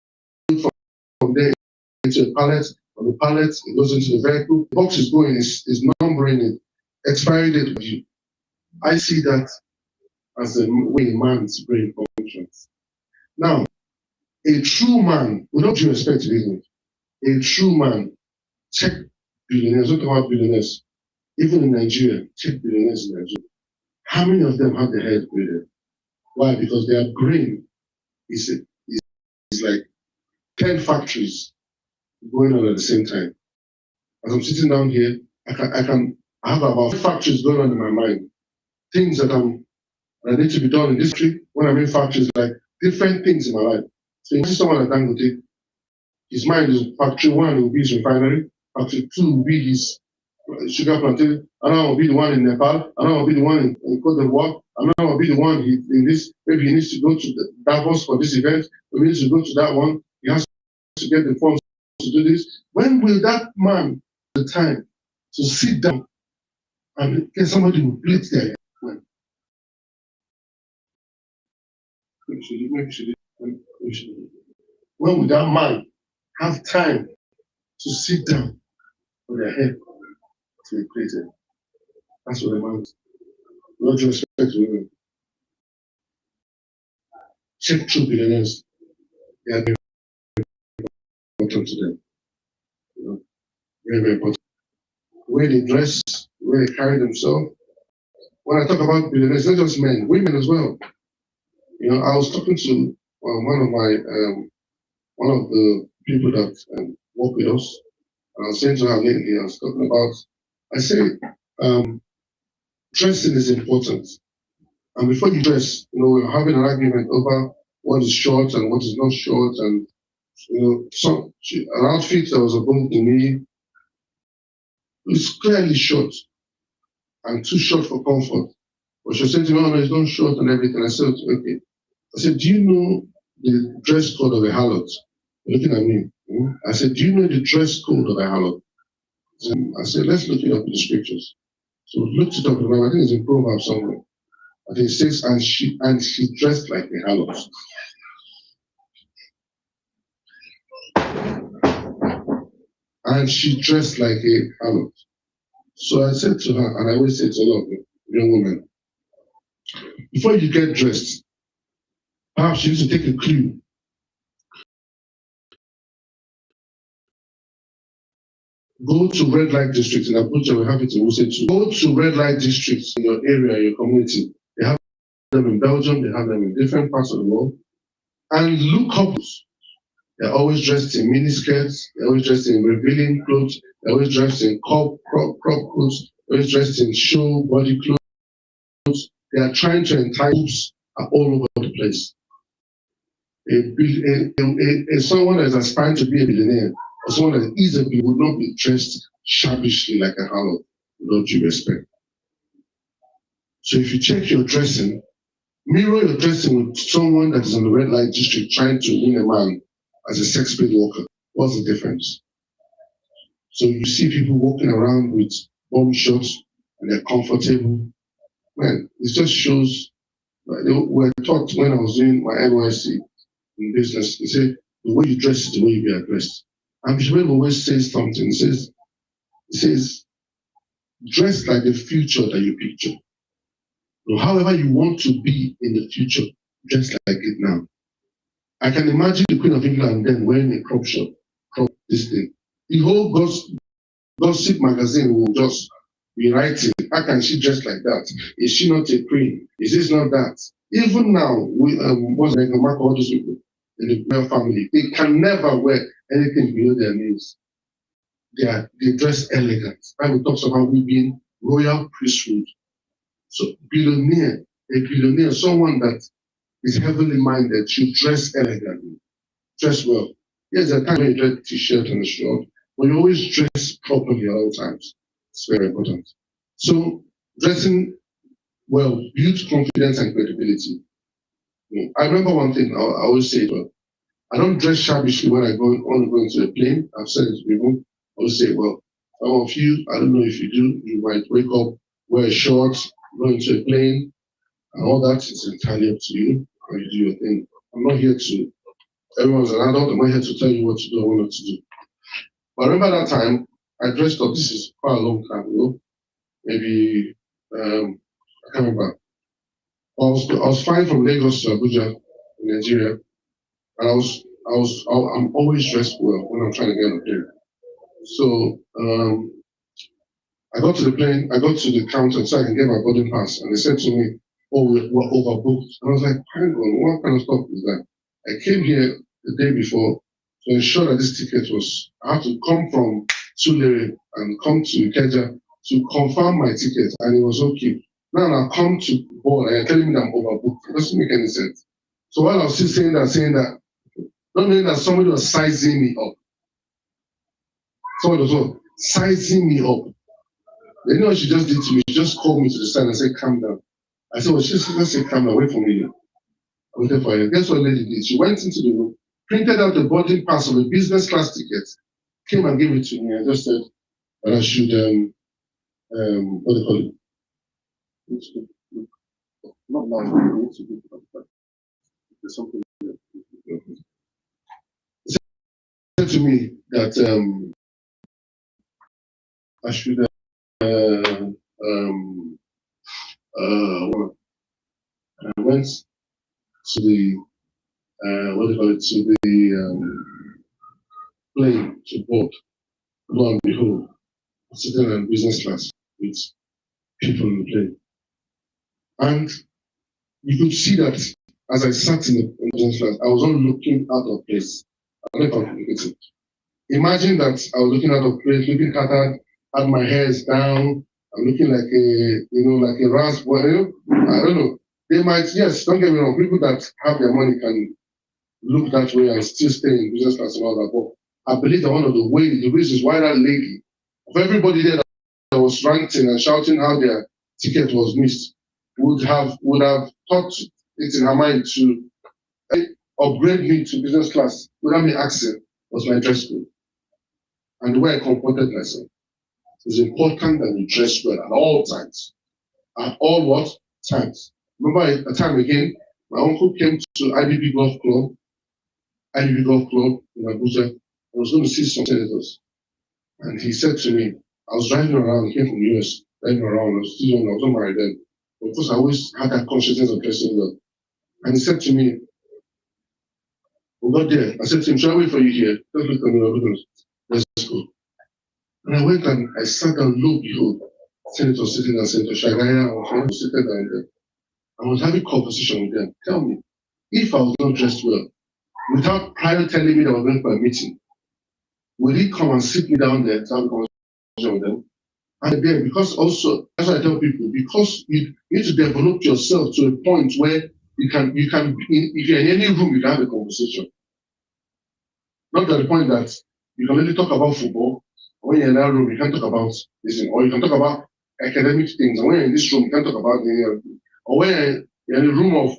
[SPEAKER 1] build from there into a pallet. On the pallet, it goes into the vehicle. The box is going, is numbering it, expiry date. I see that as the way a man's brain functions. Now, a true man, without due respect to business, a true man, check billionaires, don't talk about billionaires, even in Nigeria, check billionaires in Nigeria. How many of them have their head graded? Why? Because their brain is like 10 factories going on at the same time. As I'm sitting down here, I have about 5 factories going on in my mind. Things that need to be done in this country when I'm in factories, like different things in my life. So you see someone like Dangote, his mind is factory 1 will be his refinery, factory 2 will be his sugar plantation, another will be the one in Nepal, another will be the one in Cote d'Ivoire, another will be the one in this, maybe he needs to go to Davos for this event, maybe he needs to go to that one, he has to get the funds to do this. When will that man have the time to sit down and get somebody who plates there? When will that man have time to sit down with their head to be plated? That's what a man is. Not just respect to women. Check true billionaires. They are very important to them. You know, very, very important. The way they dress, the way they carry themselves. When I talk about billionaires, not just men, women as well. You know, I was talking to one of the people that work with us, and I was saying to her lately, I was talking about, I say, dressing is important. And before you dress, you know, we're having an argument over what is short and what is not short, and you know, an outfit that was above the knee is clearly short and too short for comfort. But she said to me, "Oh no, it's not short and everything." I said, "Okay." I said, "Do you know the dress code of a harlot?" Looking at me, I said, "Do you know the dress code of a harlot?" I said, "Let's look it up in the scriptures." So we looked it up, and I think it's in Proverbs somewhere. I think it says, and she dressed like a harlot. And she dressed like a harlot. So I said to her, and I always say to a lot of young women, before you get dressed, perhaps you need to take a clue. Go to red light districts in Abuja, we have it in Wuse too. Go to red light districts in your area, your community. They have them in Belgium, they have them in different parts of the world. And look couples. They're always dressed in miniskirts, they're always dressed in revealing clothes, they're always dressed in crop clothes, they're always dressed in show body clothes. They are trying to entice all over the place. Someone that is aspiring to be a billionaire, or someone that is a billionaire, would not be dressed shabbishly like a harlot, without due respect. So if you check your dressing, mirror your dressing with someone that is in the red light district trying to win a man as a sex paid worker. What's the difference? So you see people walking around with bomb shots and they're comfortable. Man, it just shows. They were taught when I was doing my NYC in business. They say the way you dress is the way you be addressed. And Bishop always says something. He says, dress like the future that you picture. So however you want to be in the future, dress like it now. I can imagine the Queen of England then wearing a crop this thing. The whole gossip magazine will just be writing, how can she dress like that? Is she not a queen? Is this not that? Even now, what's like all those people in the royal family, they can never wear anything below their knees. They dress elegant. Bible talks about we being royal priesthood. So a billionaire, someone that is heavily minded, should dress elegantly, dress well. Yes, at times when you dress t-shirt and a short, but you always dress properly at all times. It's very important. So dressing well builds confidence and credibility. I remember one thing I always say, I don't dress shabby when I want to go into a plane. I've said it to people. I will say, well, some of you, I don't know if you do, you might wake up, wear shorts, go into a plane, and all that is entirely up to you. How you do your thing. I'm not here to, everyone's an adult, I'm not here to tell you what to do or what not to do. But I remember that time, I dressed up, this is quite a long time ago, maybe, I can't remember. I was flying from Lagos to Abuja in Nigeria, and I'm always dressed well when I'm trying to get on a plane. So I got to the plane, I got to the counter so I can get my boarding pass, and they said to me, "Oh, we're overbooked." And I was like, "Hang on, what kind of stuff is that?" I came here the day before to ensure that this ticket was. I had to come from Tulare and come to Ikeja to confirm my ticket, and it was okay. Now I come to board and you're telling me that I'm overbooked. It doesn't make any sense. So while I was still saying that, not knowing that somebody was sizing me up. Somebody was sizing me up. You know what she just did to me? She just called me to the side and said, "Calm down." I said, "Well, she just said, calm down, wait for me." I waited for her. Guess what the lady did? She went into the room, printed out the boarding pass of a business class ticket, came and gave it to me. I just said, I should, what do you call it? Not now, there's something. She said to me that I should, I went to the, what do you call it, to the plane to board. Lo and behold, I'm sitting in business class with people in the plane. And you could see that as I sat in the business class, I was not looking out of place. I'm not complicated. Imagine that I was looking out of place, looking tattered, had my hairs down, I'm looking like like a raspboy. I don't know. They might, yes, don't get me wrong, people that have their money can look that way and still stay in business class and all that. But I believe that one of the reasons why that lady, of everybody there that was ranting and shouting how their ticket was missed, would have thought it in her mind to upgrade me to business class without me asking, was my dress code and the way I comported myself. It's important that you dress well at all times. At all what? Times. Remember a time again, my uncle came to IBB Golf Club in Abuja. I was going to see some senators. And he said to me, I was driving around, he came from the US, driving around, I was still young, I was not married then. But of course, I always had that consciousness of dressing well. And he said to me, we got there. I said to him, shall I wait for you here? Let's look at me, let's go. And I went and I sat down, lo behold, Senator sitting there, Senator Shagaya, I was sitting down there. I was having a conversation with them. Tell me, if I was not dressed well, without prior telling me that I was going for a meeting, will he come and sit me down there to have a conversation with them? And there, because also, that's what I tell people, because you need to develop yourself to a point where you can, if you're in any room, you can have a conversation. Not to the point that you can only talk about football. When you're in that room, you can't talk about this, or you can talk about academic things. And when you're in this room, you can't talk about or when you're in a room of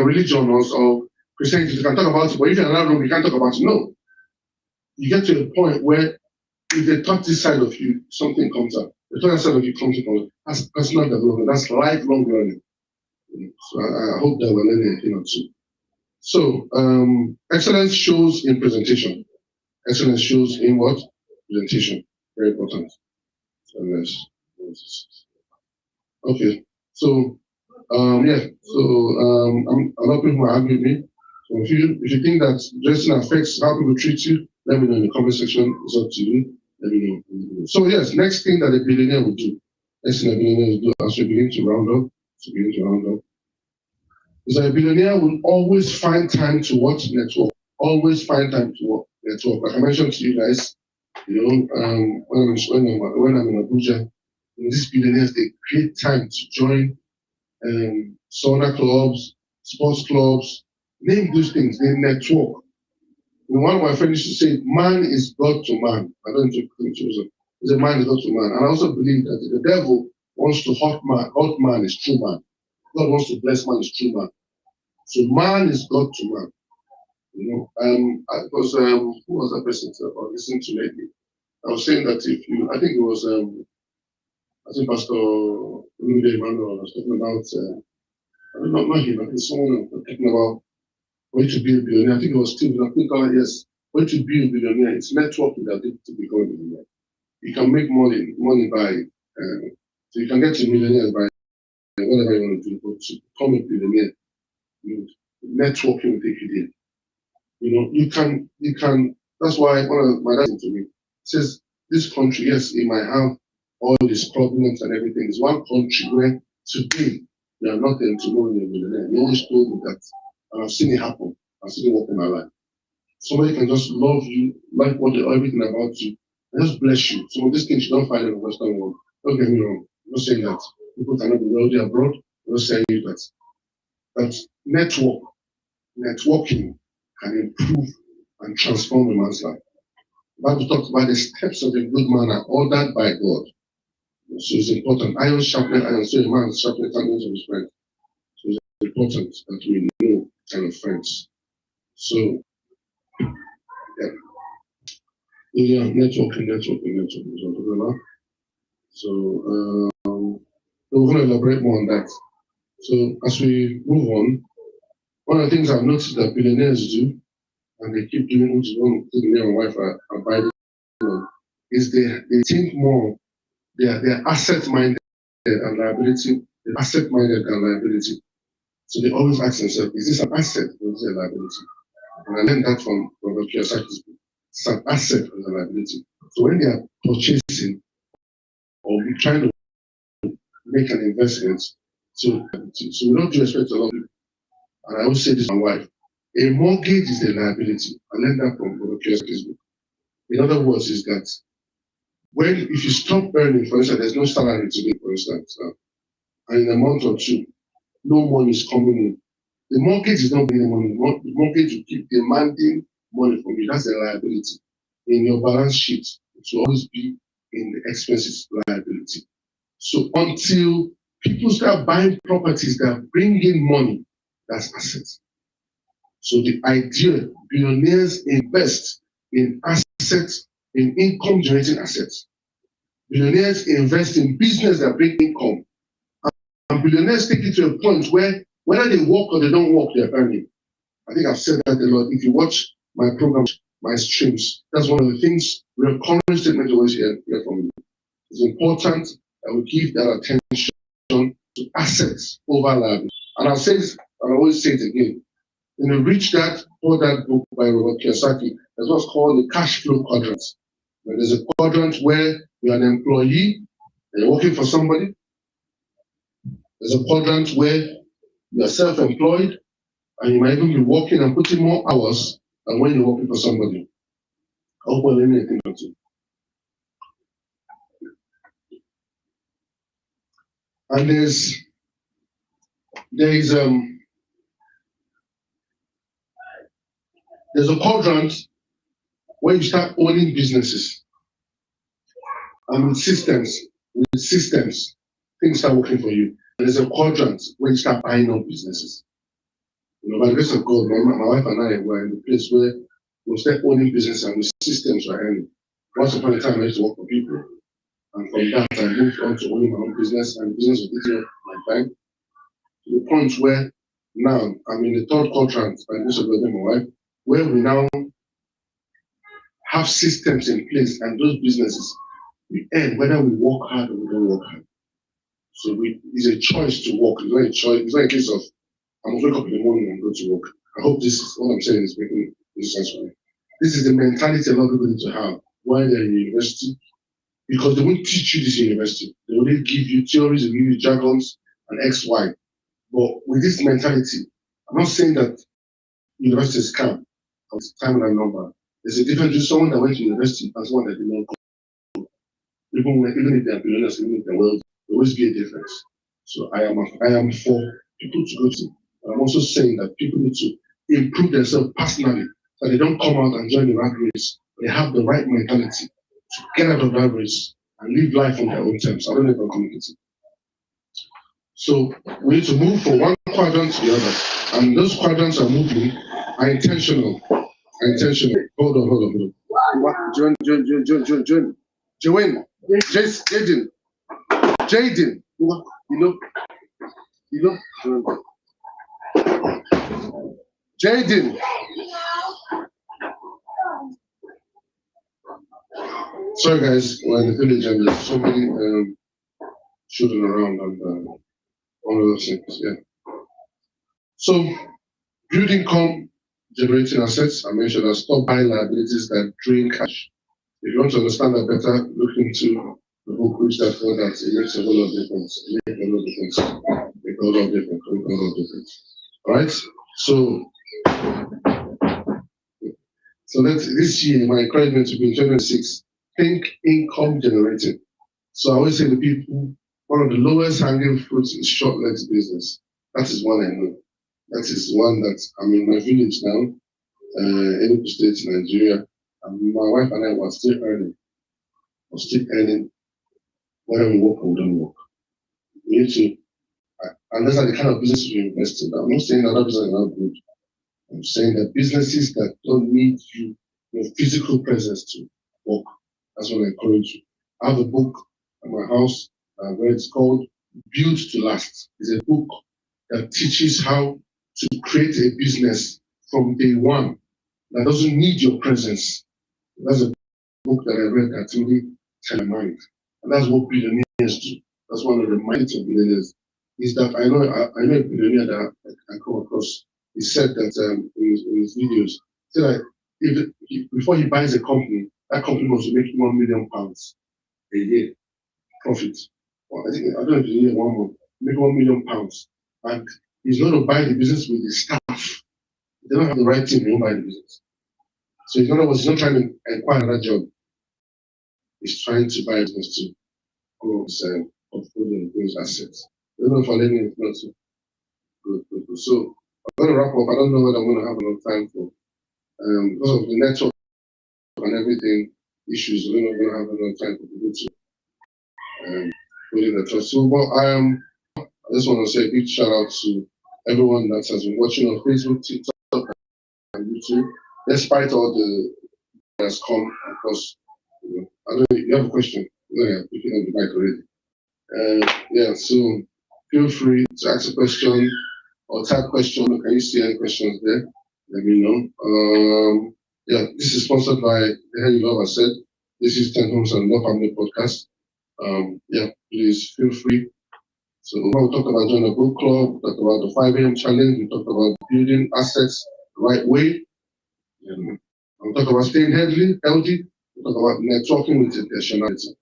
[SPEAKER 1] religion or Christianity, you can talk about it. But if you're in that room, you can't talk about it. No. You get to a point where if they touch this side of you, something comes up. The other side of you comes up. That's personal development. That's lifelong learning. So I hope that we're learning a thing or two. So excellence shows in presentation. Excellence shows in what? Presentation. Very important. So okay. So yeah. So a lot of people are agree with me. So if you think that dressing affects how people treat you, let me know in the comment section. It's up to you. Let me know. So yes, next thing that a billionaire will do. Next thing a billionaire will do as we begin to round up. Is that a billionaire will always find time to watch network. Always find time to work network. Like I mentioned to you guys, when I'm in Abuja, these billionaires they create time to join sauna clubs, sports clubs, name those things. They network. One of my friends used to say, "Man is God to man." I don't think he said, "Man is God to man," and I also believe that the devil wants to hurt man is true man. God wants to bless man is true man. So man is God to man. Because who was that person I was listening to lately? I was saying that if you, I think it was, I think Pastor Emmanuel was talking about, not him, I think someone was talking about going to be a billionaire. I think it was Steve. I think, yes, going to be a billionaire. It's networking that leads to become a billionaire. You can make money by, so you can get to millionaires by whatever you want to do, but to become a billionaire, networking will take you there. You can, that's why one of my dad said to me, says, this country, yes, it might have all these problems and everything. It's one country where today you are not there, tomorrow you're a millionaire. He always told me that, and I've seen it happen. I've seen it work in my life. Somebody can just love you, like everything about you, and just bless you. Some of these things you don't find in the Western world. Don't get me wrong. I'm not saying that people cannot be wealthy abroad. I'm not saying that. But networking can improve and transform a man's life. The Bible talks about the steps of a good man are ordered by God. So it's important. Iron sharpens iron, so a man sharpens the of his friend. So it's important that we know kind of friends. So, yeah, networking. So, we're going to elaborate more on that. So, as we move on, one of the things I've noticed that billionaires do, and they keep doing, which is one of the things me and my wife are abiding on, is they think more, they're asset-minded and liability, they're asset-minded and liability. So they always ask themselves, is this an asset or is it a liability? And I learned that from Robert Kiyosaki's book. It's an asset or a liability. So when they are purchasing or trying to make an investment, so we don't do respect to a lot of people. And I always say this to my wife, a mortgage is a liability. I learned that from Robert Kiyosaki's book. In other words, is that if you stop earning, for instance, there's no salary today, for instance, and in a month or two, no money is coming in. The mortgage is not bringing money. The mortgage will keep demanding money from you. That's a liability. In your balance sheet, it will always be in the expenses liability. So until people start buying properties that bring in money, that's assets. So the idea, billionaires invest in assets, in income generating assets. Billionaires invest in business that bring income. And billionaires take it to a point where whether they work or they don't work, they're earning. I think I've said that a lot. If you watch my program, my streams, that's one of the things we are common statement you always hear from me. It's important that we give that attention to assets over liability. And I'll say this, and I always say it again. In the Rich Dad, Poor Dad book by Robert Kiyosaki, there's what's called the cash flow quadrant. Where there's a quadrant where you're an employee and you're working for somebody. There's a quadrant where you're self-employed and you might even be working and putting more hours than when you're working for somebody. I hope we're learning anything about it. And there's a quadrant where you start owning businesses. And with systems, things start working for you. And there's a quadrant where you start buying up businesses. By the grace of God, my wife and I were in the place where we start owning business and with systems were earning. Once upon a time, I used to work for people. And from that, I moved on to owning my own business, and the business was eating up my time. To the point where now I'm in the third quadrant, by the grace of God and my wife, where we now have systems in place, and those businesses, we earn whether we work hard or we don't work hard. So it's a choice to work. It's not a choice. It's not a case of I must wake up in the morning and go to work. I hope this is what I'm saying is making sense for me. This is the mentality a lot of people need to have while they're in university, because they won't teach you this in university. They only give you theories, they give you jargons and X, Y. But with this mentality, I'm not saying that university is scam. It's time and a number. There's a difference between someone that went to university and someone that did not go. Even if they're billionaires, even if they're wealthy, there always be a difference. So I am for people to go to. I'm also saying that people need to improve themselves personally, so they don't come out and join the rat race. They have the right mentality to get out of that race and live life on their own terms. I don't know if I'm communicating. So we need to move from one quadrant to the other, and those quadrants are moving Intentional. Hold on. Join. Joanne. Jaden. Jaden. Sorry guys, we're in the village and there's so many children around and all of those things. Yeah. So build income generating assets. I mentioned that stop buying liabilities that drain cash. If you want to understand that better, look into the book which that for that it makes a whole lot of difference. All right. So that's this year, my encouragement to be in 2026, think income generating. So I always say to people, one of the lowest hanging fruits is short legs business. That is one I know. That is one that I'm in my village now, Enugu State, Nigeria, and my wife and I were still earning. Whether we work or we don't work. We need to, and those are the kind of businesses we invest in. I'm not saying that other businesses are not good. I'm saying that businesses that don't need your physical presence to work. That's what I encourage you. I have a book at my house where it's called Build to Last. It's a book that teaches how to create a business from day one that doesn't need your presence. That's a book that I read that really changed my mind. And that's what billionaires do. That's one of the minds of billionaires. Is that I know a billionaire that I come across. He said that in his videos, he said that before he buys a company, that company must make £1 million a year profit. Well, I don't know if you need 1 month, make £1 million, and he's going to buy the business with his staff. They don't have the right team, they don't buy the business. So he's not trying to acquire another job. He's trying to buy a business to grow his portfolio and grow his assets. I don't know if I'm letting it not so good. So I'm going to wrap up. I don't know whether I'm going to have enough time for because of the network and everything issues. We're not going to have enough time for people to put in the trust. So, but I just want to say a big shout out to everyone that has been watching on Facebook, TikTok, and YouTube. Despite all the that has come across, I don't know. You have a question? Yeah, picking up the mic already. So feel free to ask a question or type question. Can you see any questions there? Let me know. This is sponsored by the Henry Love said. This is 10 Homes and Love Family Podcast. Please feel free. So we talked about joining a book club, we talked about the 5 a.m. challenge, we talked about building assets the right way. We talked about staying healthy, we talked about networking with intentionality.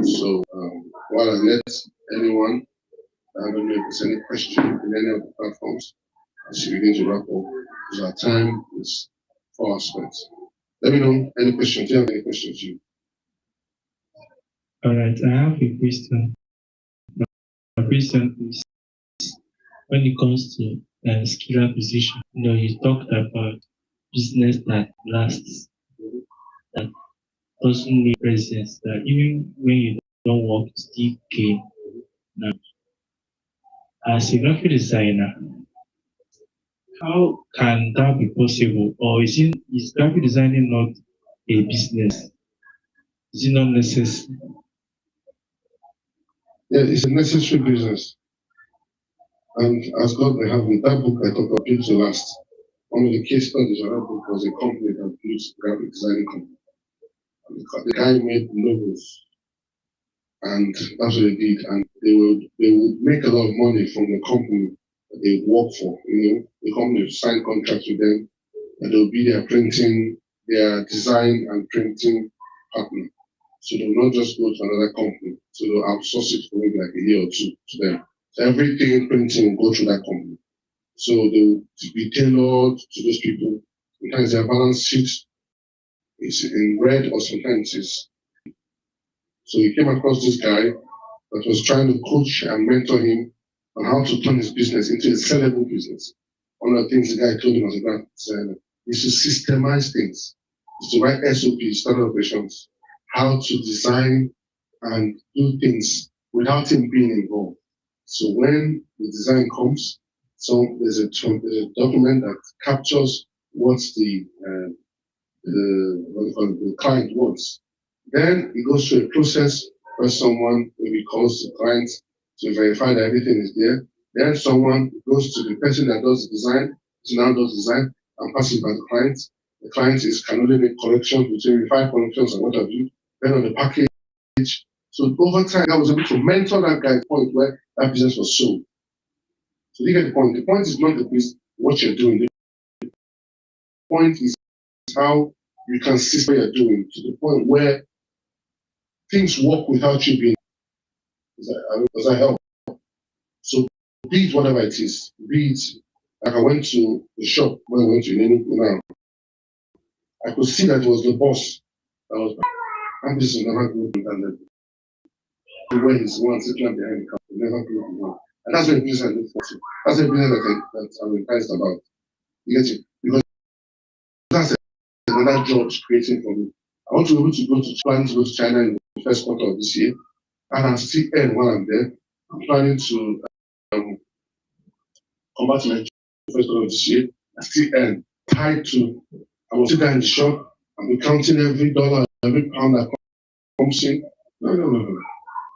[SPEAKER 1] So while I let anyone, I don't know if there's any question in any of the platforms, as you begin to wrap up, because our time is fast spent. Let me know any questions. Do you have any questions?
[SPEAKER 3] All right, I have a question. My question is, when it comes to skill acquisition, you talked about business that lasts, that doesn't need presence, that even when you don't work, you still gain. Now, as a graphic designer, how can that be possible? Or is graphic designing not a business? Is it not necessary?
[SPEAKER 1] Yeah, it's a necessary business. And as God may have me, that book I talked about, Build to Last, one of the case studies of that book was a company that built graphic designing company. And the guy made logos, and that's what they did. And they would make a lot of money from the company that they work for. The company would sign contracts with them, and they'll be their printing, their design and printing partner. So they'll not just go to another company. So they'll outsource it for maybe like a year or two to them. So everything printing will go through that company. So they'll be tailored to those people. Sometimes their balance sheet is in red or sometimes it's. So he came across this guy that was trying to coach and mentor him on how to turn his business into a sellable business. One of the things the guy told him as a graphic designer is to systemize things, is to write SOPs, standard operations, how to design and do things without him being involved. So when the design comes, there's a document that captures what the client wants. Then it goes through a process where someone maybe calls the client to verify that everything is there. Then someone goes to the person that does the design, to now does design and passes it by the client. The client can only make corrections between 5 corrections and what have you. Then on the package. So over time, I was able to mentor that guy to the point where that business was sold. So you get the point. The point is not the business, what you're doing. The point is how you can see what you're doing to the point where things work without you being. Does that help? So be it whatever it is, be it like I went to the shop when I went to now. I could see that it was the boss that was and this is never good and the way he's one sitting behind the counter, never good enough. And that's what business I look for. That's the business that I'm enticed about. You get it? Because that's another job creating for me. I want to be able to go to China in the first quarter of this year, and I'll still earn while I'm there. I'm planning to come back to Nigeria the first quarter of this year. I still earn tied to. I will sit there in the shop and be counting every dollar, every pound that comes in. No.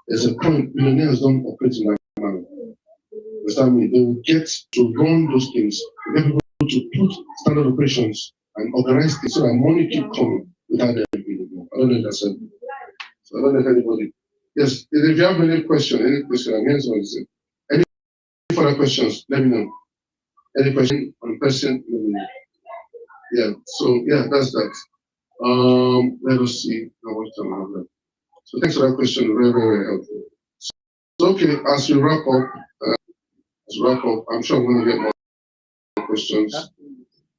[SPEAKER 1] There's a point. Billionaires don't operate in that manner. Understand me? They will get to run those things. They get people to put standard operations and organize things so that money keep coming without them being involved. I don't know if that's it. So I don't know if anybody. Yes, if you have any question, I'm here to answer. Any further questions, let me know. Any question on person, let me know. Yeah, so yeah, that's that. Let us see how much time I have left. So thanks for that question, very, very helpful. So okay, as we wrap up, I'm sure I'm going to get more questions.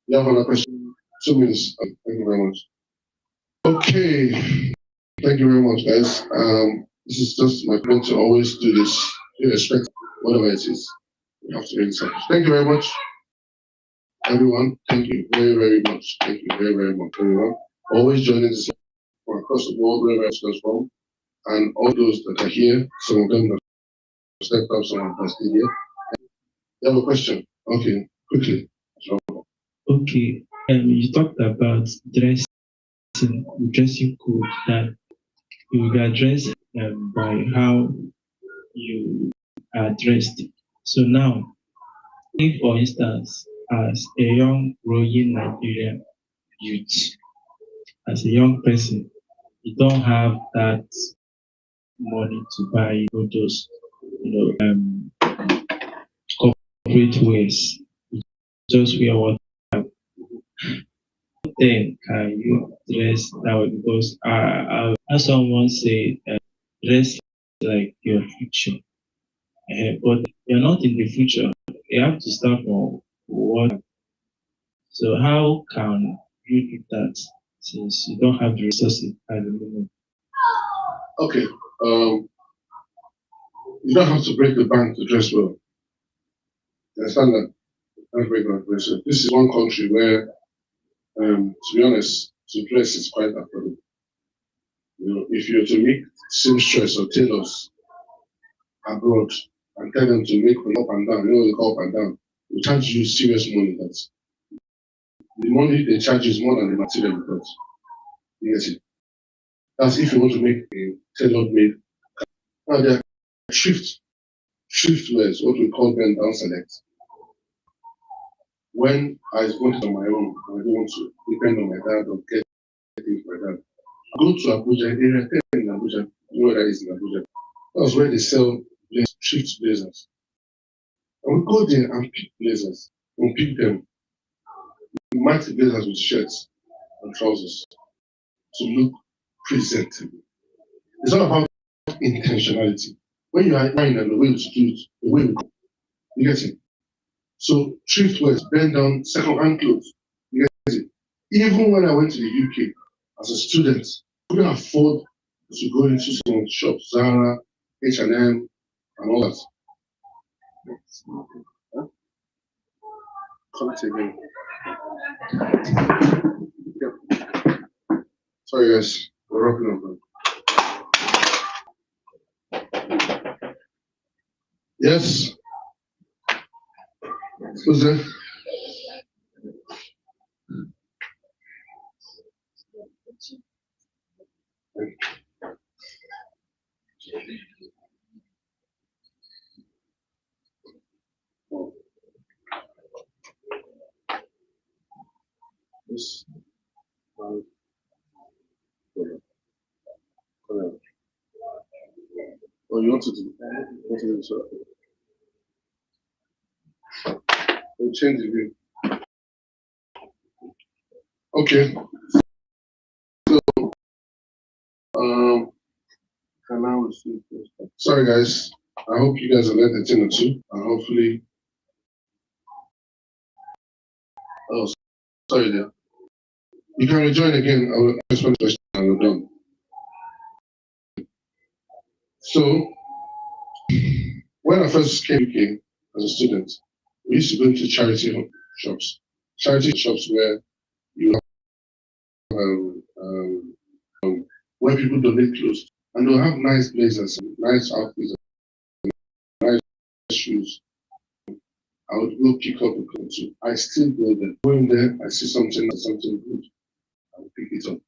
[SPEAKER 1] You have another question? 2 minutes. Thank you very much. Okay, thank you very much, guys. This is just my plan to always do this, irrespective of whatever it is. We have to make it. Thank you very much, everyone. Thank you very, very much. Thank you very, very much, everyone. Always joining this from across the world, wherever it's from, and all those that are here. Some of them have stepped up, some of them are still here. You have a question? Okay, quickly.
[SPEAKER 3] Okay, you talked about dressing code that you will address by how you are dressed. So now, if for instance, as a young growing Nigerian youth, as a young person, you don't have that money to buy those, corporate wares. You just wear what then can you dress that way? Because as someone say, dress like your future. But you're not in the future. You have to start from what. So how can you do that since you don't have the resources at the moment?
[SPEAKER 1] Okay. You don't have to break the bank to dress well. You understand that? Don't break the bank. This is one country where, to be honest, to dress is quite affordable. If you're to make seamstress or tailors abroad and tell them to make up and down, what they call up and down, they charge you serious money. That's the money they charge is more than the material because you get it. That's if you want to make a tailored made. Now there are thrift wears, what we call them down select. When I wanted on my own, I don't want to depend on my dad or get things like that. Go to Abuja, area 10 in Abuja, you know where that is in Abuja. That's where they sell thrift blazers. And we go there and pick blazers. We pick them. We match the blazers with shirts and trousers to look presentable. It's all about intentionality. When you are in and the way to do it, the way we go, you get it. So thrift wears, bend down, second-hand clothes, you get it. Even when I went to the UK as a student, I couldn't afford to go into some shops, Zara, H&M, and all that. Huh? Connect again. Yeah. Sorry guys, we're wrapping up now. Yes. Who's there? This, oh, you want to do this? We'll change the view. Okay. Can now receive this. Sorry, guys. I hope you guys have learned a thing or two, and hopefully. Oh, sorry there. You can rejoin again. I will ask one question and we're done. So, when I first came to UK as a student, we used to go to charity shops. Charity shops where you where people donate clothes, and they'll have nice blazers, nice outfits, nice shoes. I would go pick up a coat too. I still go there. Going there, I see something good, I will pick it up.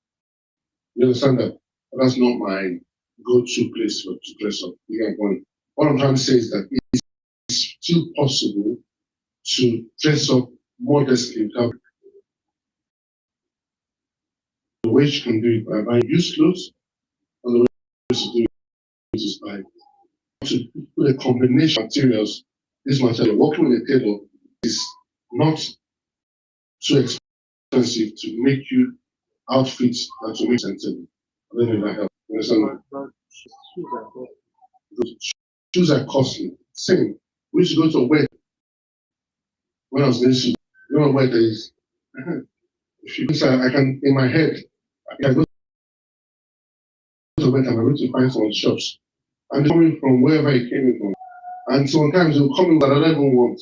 [SPEAKER 1] You understand that? But that's not my go-to place to dress up. You get my point. What I'm trying to say is that it's still possible to dress up modestly without. The way you can do it by buying used clothes, and the way to do it is by to put a combination of materials. This material, working with a tailor is not too expensive to make you outfits that will make sense. I don't know if that helps. You understand? Shoes are costly. Same. We used to go to a wedding when I was in school. You know where there is. If you I can in my head, I can go to a wedding, I'm able to find some shops. And coming from wherever it came from. And sometimes they'll come in that I don't even want.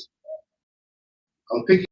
[SPEAKER 1] I'll take